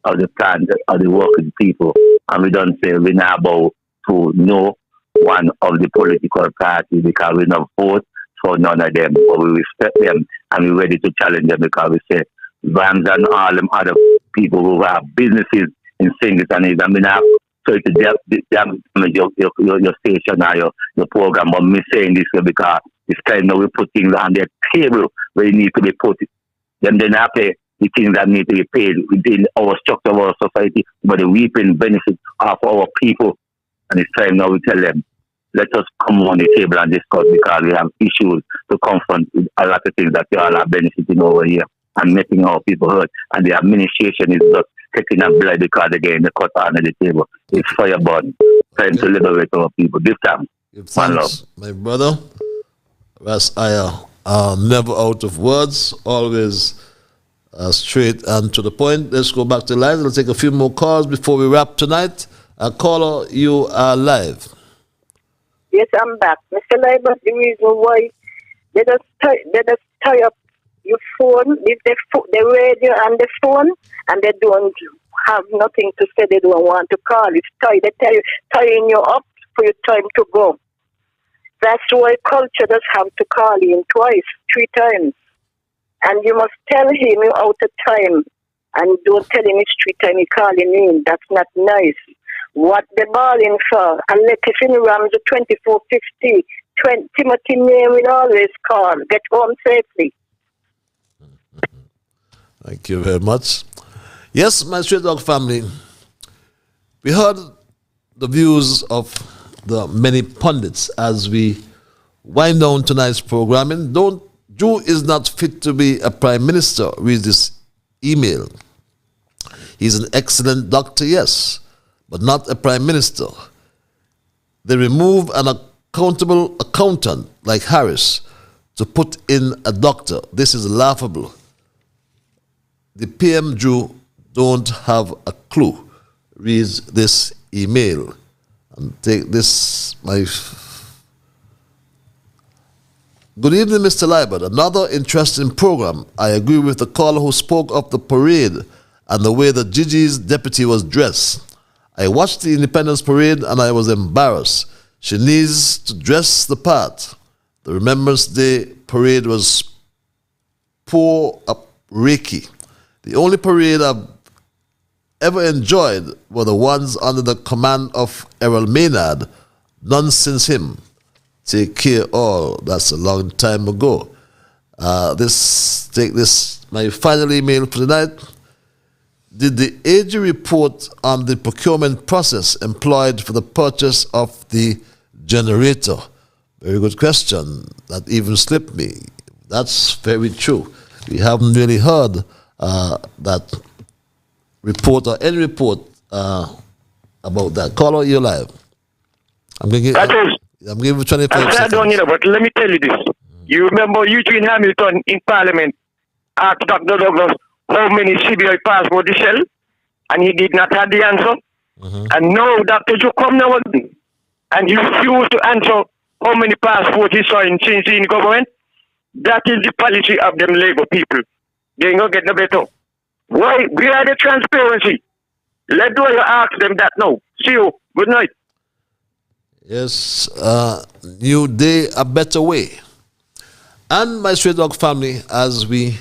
of the plan of the working people. And we don't say we're not about to know one of the political parties because we don't vote for none of them, but we respect them and we're ready to challenge them because we say Vans and all them other people who have businesses in singles and I mean, so to damage your station or your program, but me saying this because it's time now we put things on their table where it needs to be put. Then have the things that need to be paid within our structure of our society, but the reaping benefits of our people. And it's time now we tell them, let us come on the table and discuss because we have issues to confront with a lot of things that we all are benefiting over here and making our people hurt. And the administration is just taking a blood because again, the cut on the table. It's fireborn. Time to liberate our people. Give thanks. One love. My brother. As I never out of words, always straight and to the point. Let's go back to the line. Let's take a few more calls before we wrap tonight. Caller, you are live. Yes, I'm back. Mr. Liburd, the reason why they just tie up your phone, the radio and the phone, and they don't have nothing to say, they don't want to call. It's they're tying you up for your time to go. That's why culture does have to call him twice, 3 times. And you must tell him you're out of time. And don't tell him it's 3 times you're calling in. That's not nice. What the balling for? And let if in Rams 2450, Timothy name will always call. Get home safely. Thank you very much. Yes, my Straight Dog family, we heard the views of the many pundits as we wind down tonight's programming. Jew is not fit to be a prime minister, reads this email. He's an excellent doctor, yes, but not a prime minister. They remove an accountable accountant like Harris to put in a doctor. This is laughable. The PM Jew don't have a clue, reads this email. And take this, Good evening, Mr. Liburd. Another interesting program. I agree with the caller who spoke of the parade and the way the Gigi's deputy was dressed. I watched the Independence Parade and I was embarrassed. She needs to dress the part. The Remembrance Day parade was poor up Reiki. The only parade I've ever enjoyed were the ones under the command of Errol Maynard. None since him. Take care all. That's a long time ago. Take this, my final email for tonight. Did the AG report on the procurement process employed for the purchase of the generator? Very good question. That even slipped me. That's very true. We haven't really heard that report or any report about that. Caller, you're live. I'm giving you 25 I don't know, but let me tell you this. You remember Eugene Hamilton in Parliament asked Dr. Douglas how many CBI passports he sell, and he did not have the answer. And now Dr. Joe come now again, and he refused to answer how many passports he saw since in government. That is the policy of them Labour people. They ain't gonna get no better. Why? We are the transparency. Let go you ask them that now. See you. Good night. Yes, new day, a better way. And my Straight Dog family, as we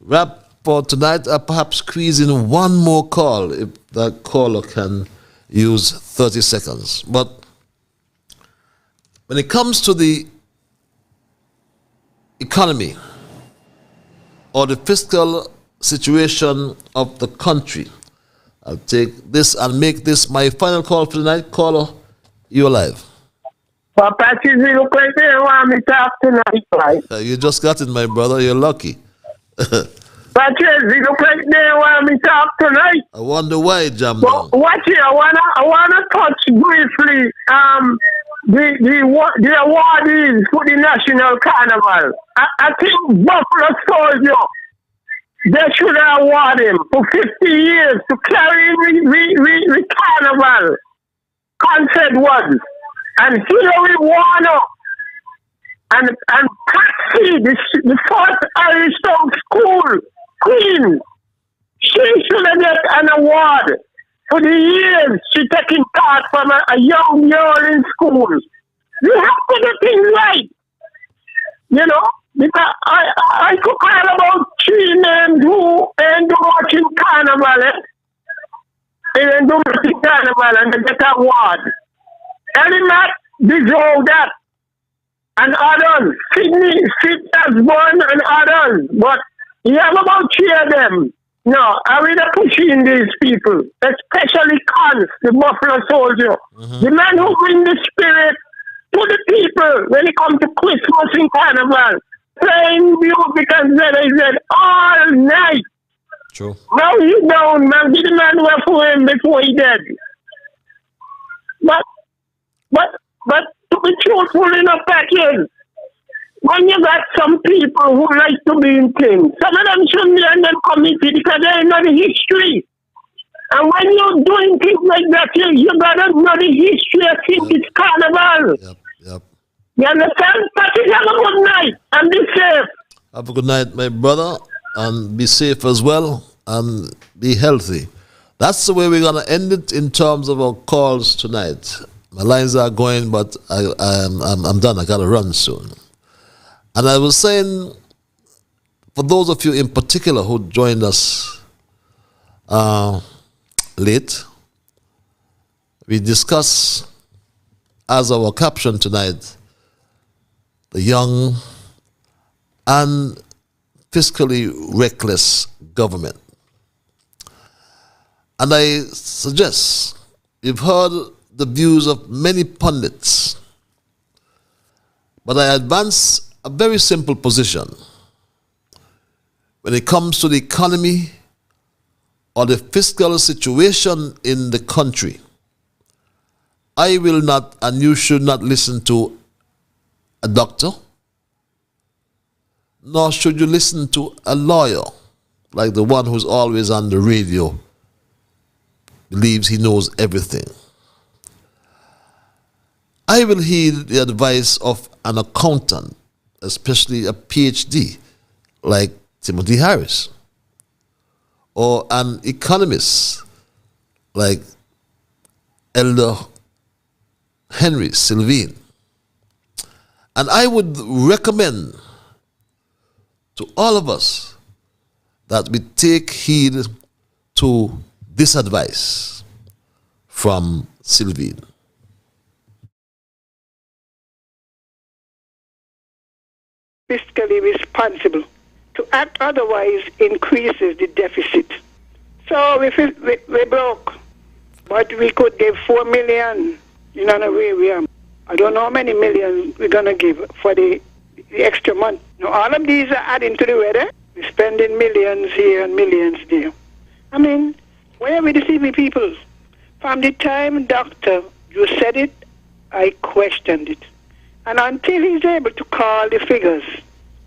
wrap for tonight, I'll perhaps squeeze in one more call if that caller can use 30 seconds. But when it comes to the economy or the fiscal situation of the country, I'll take this and make this my final call for the night. Caller, you're alive. Papa, you look like they want me to talk tonight, right? You just got it, my brother. You're lucky. Patrick, you look like they want me to talk tonight. I wonder why, Jam. Watch it. I wanna touch briefly the awardees for the National Carnival. I think Buffalo Soldier, they should award him for 50 years to carry the carnival concert was. And Hillary Warner and Patsy, the first Irish Town School Queen, she should have get an award for the years she taking part from a young girl in school. You have to get things right, you know, because I could call about 3 men who ain't watching carnival, and do watching carnival and they get an award. Ellie Matt deserve that, and others, Sydney, Osborne and others, but you have about 3 of them. No, I really pushing these people, especially Cons, the Buffalo Soldier, the man who bring the spirit to the people when it comes to Christmas and Carnival, playing music and said all night. True. Now he down, man, give the man away for him before he dead. But to be truthful enough, Patrick, when you got some people who like to be in things, some of them shouldn't be in them committee because they know the history. And when you're doing things like that, you gotta know the history of this carnival. Yep. You understand? Patrick, have a good night and be safe. Have a good night, my brother, and be safe as well, and be healthy. That's the way we're gonna end it in terms of our calls tonight. My lines are going, but I'm done. I gotta run soon. And I was saying, for those of you in particular who joined us late, we discuss as our caption tonight the young and fiscally reckless government. And I suggest, you've heard the views of many pundits, but I advance a very simple position. When it comes to the economy or the fiscal situation in the country, I will not, and you should not listen to a doctor, nor should you listen to a lawyer, like the one who's always on the radio, believes he knows everything. I will heed the advice of an accountant, especially a PhD, like Timothy Harris, or an economist, like Elder Henry Sylvain. And I would recommend to all of us that we take heed to this advice from Sylvain. Fiscally responsible. To act otherwise increases the deficit. So if we broke, but we could give 4 million, you know, I don't know how many millions we're going to give for the extra month. Now, all of these are adding to the weather. We're spending millions here and millions there. I mean, where are we deceiving people? From the time, doctor, you said it, I questioned it. And until he's able to call the figures,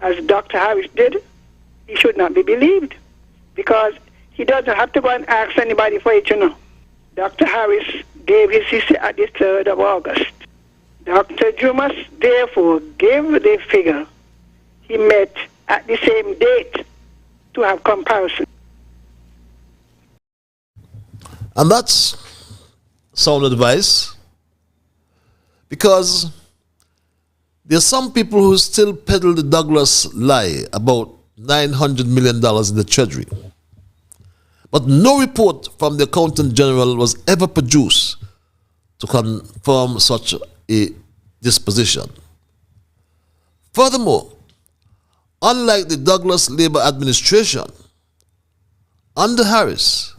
as Dr. Harris did, he should not be believed. Because he doesn't have to go and ask anybody for it, you know. Dr. Harris gave his sister at the 3rd of August. Dr. Jumas, therefore, gave the figure he met at the same date to have comparison. And that's sound advice, because there's some people who still peddle the Douglas lie about $900 million in the Treasury. But no report from the Accountant General was ever produced to confirm such a disposition. Furthermore, unlike the Douglas Labour administration, under Harris,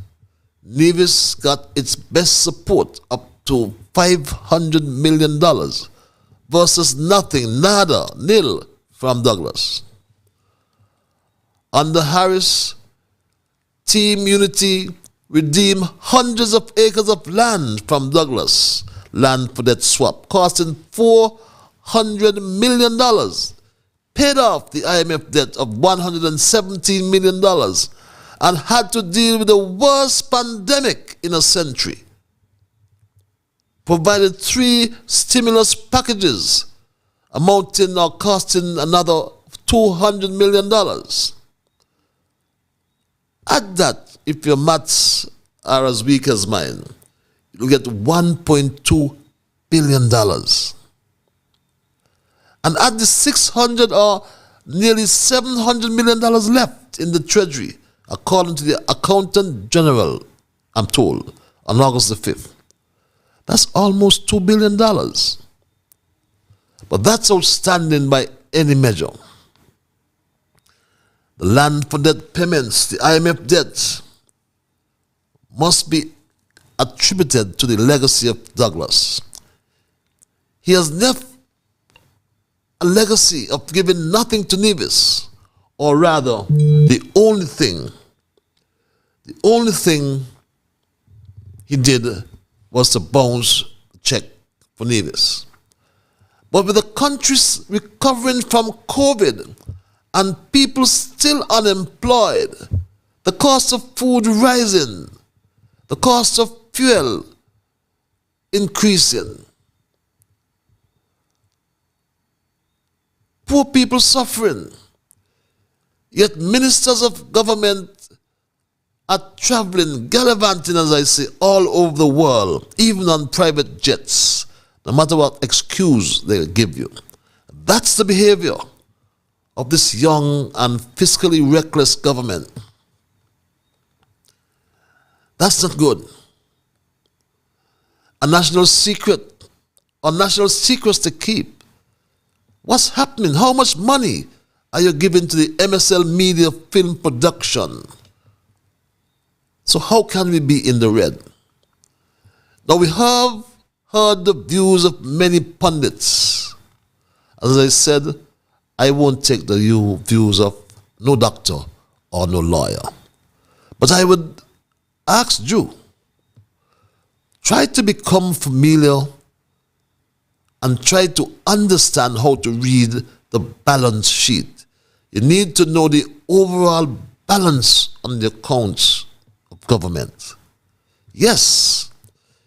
Nevis got its best support up to $500 million versus nothing, nada, nil from Douglas. Under Harris, Team Unity redeemed hundreds of acres of land from Douglas land for debt swap, costing $400 million, paid off the IMF debt of $117 million, and had to deal with the worst pandemic in a century. Provided 3 stimulus packages amounting or costing another $200 million. Add that, if your maths are as weak as mine, you'll get $1.2 billion. And add the 600 or nearly $700 million left in the Treasury, according to the Accountant General, I'm told, on August the 5th. That's almost $2 billion. But that's outstanding by any measure. The land for debt payments, the IMF debt, must be attributed to the legacy of Douglas. He has left a legacy of giving nothing to Nevis, or rather, the only thing he did was to bounce a check for Nevis. But with the countries recovering from COVID and people still unemployed, the cost of food rising, the cost of fuel increasing, poor people suffering, yet ministers of government are traveling, gallivanting, as I say, all over the world, even on private jets, no matter what excuse they give you. That's the behavior of this young and fiscally reckless government. That's not good. A national secret, or national secrets to keep. What's happening? How much money are you giving to the MSL Media film production? So how can we be in the red? Now we have heard the views of many pundits. As I said, I won't take the views of no doctor or no lawyer. But I would ask you, try to become familiar and try to understand how to read the balance sheet. You need to know the overall balance on the accounts of government. Yes,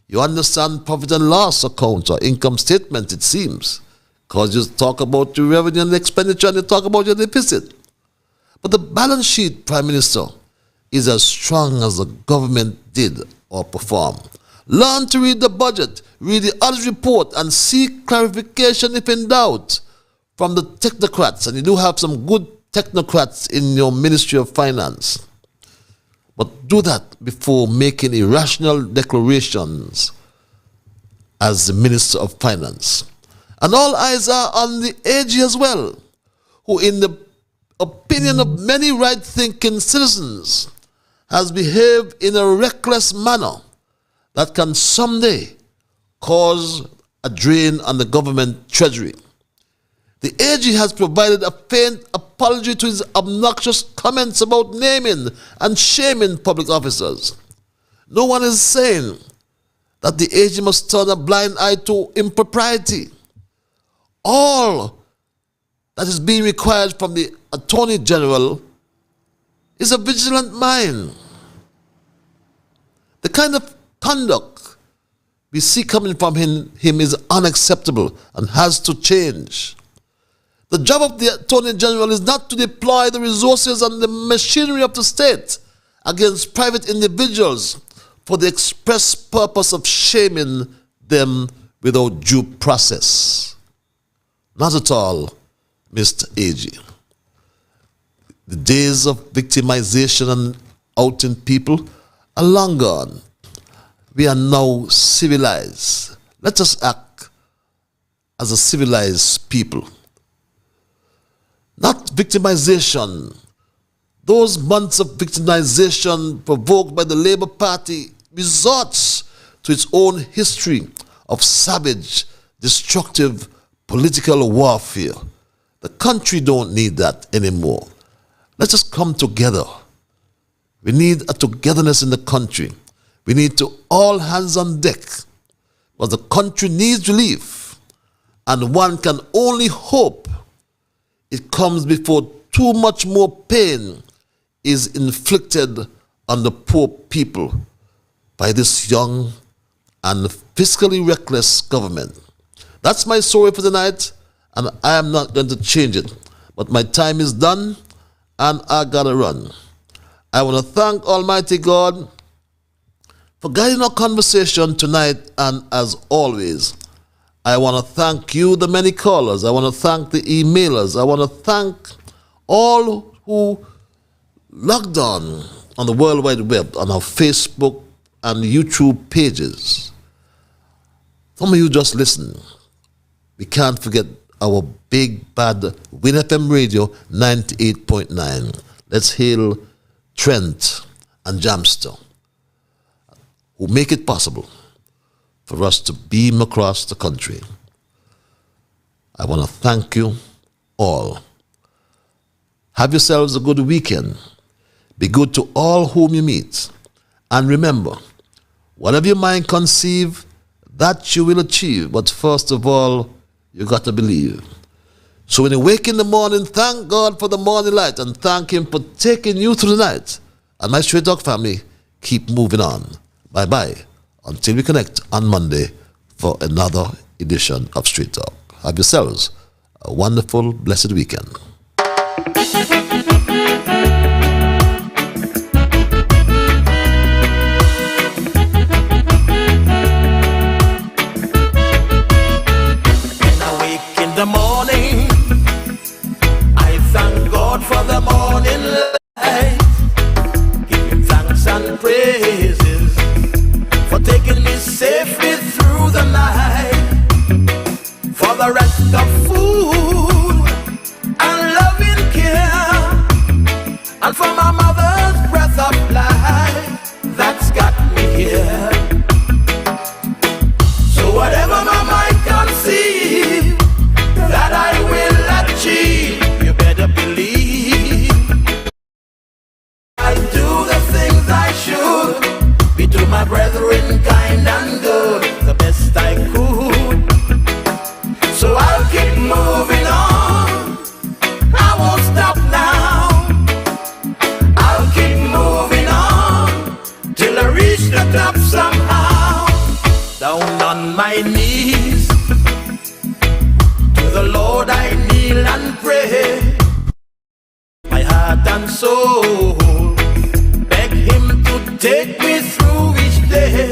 you understand profit and loss account or income statement, it seems, because you talk about your revenue and expenditure and you talk about your deficit. But the balance sheet, Prime Minister, is as strong as the government did or performed. Learn to read the budget, read the audit report, and seek clarification if in doubt from the technocrats. And you do have some good technocrats in your Ministry of Finance. But do that before making irrational declarations as the Minister of Finance. And all eyes are on the AG as well, who in the opinion of many right-thinking citizens has behaved in a reckless manner that can someday cause a drain on the government treasury. The AG has provided a faint apology to his obnoxious comments about naming and shaming public officers. No one is saying that the AG must turn a blind eye to impropriety. All that is being required from the Attorney General is a vigilant mind. The kind of conduct we see coming from him is unacceptable and has to change. The job of the Attorney General is not to deploy the resources and the machinery of the state against private individuals for the express purpose of shaming them without due process. Not at all, Mr. AG. The days of victimization and outing people are long gone. We are now civilized. Let us act as a civilized people. Not victimization. Those months of victimization provoked by the Labour Party resorts to its own history of savage, destructive political warfare. The country don't need that anymore. Let's just come together. We need a togetherness in the country. We need to all hands on deck. But the country needs relief. And one can only hope it comes before too much more pain is inflicted on the poor people by this young and fiscally reckless government. That's my story for tonight, and I am not going to change it. But my time is done, and I gotta run. I want to thank Almighty God for guiding our conversation tonight, and as always, I want to thank you, the many callers. I want to thank the emailers. I want to thank all who logged on the World Wide Web, on our Facebook and YouTube pages. Some of you just listen. We can't forget our big bad Win FM Radio 98.9. Let's hail Trent and Jamster, who make it possible for us to beam across the country. I want to thank you all. Have yourselves a good weekend. Be good to all whom you meet. And remember, whatever your mind conceive, that you will achieve. But first of all, you got to believe. So when you wake in the morning, thank God for the morning light and thank Him for taking you through the night. And my Straight Talk family, keep moving on. Bye-bye. Until we connect on Monday for another edition of Straight Talk. Have yourselves a wonderful, blessed weekend. In the morning, I thank God for the morning light. Give Him thanks and praises for taking me safely through the night. For the rest of food and loving care, and for my mother's breath of life that's got me here. So whatever my mind conceives, that I will achieve, you better believe. I do the things I should, be to my brethren kind and good, the best I could. So I'll keep moving on, I won't stop now. I'll keep moving on, till I reach the top somehow. Down on my knees, the Lord I kneel and pray, my heart and soul, beg Him to take me through each day,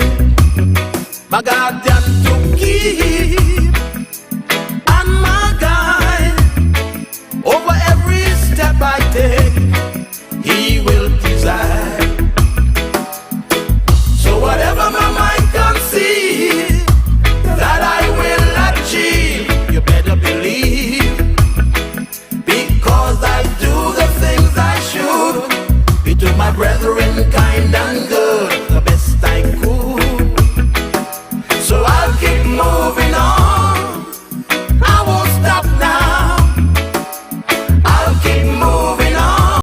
my guardian to keep and my guide, over every step I take, He will preside. So whatever my mind conceives, that I will achieve, you better believe, because I do the things I should, be to my brethren kind and good.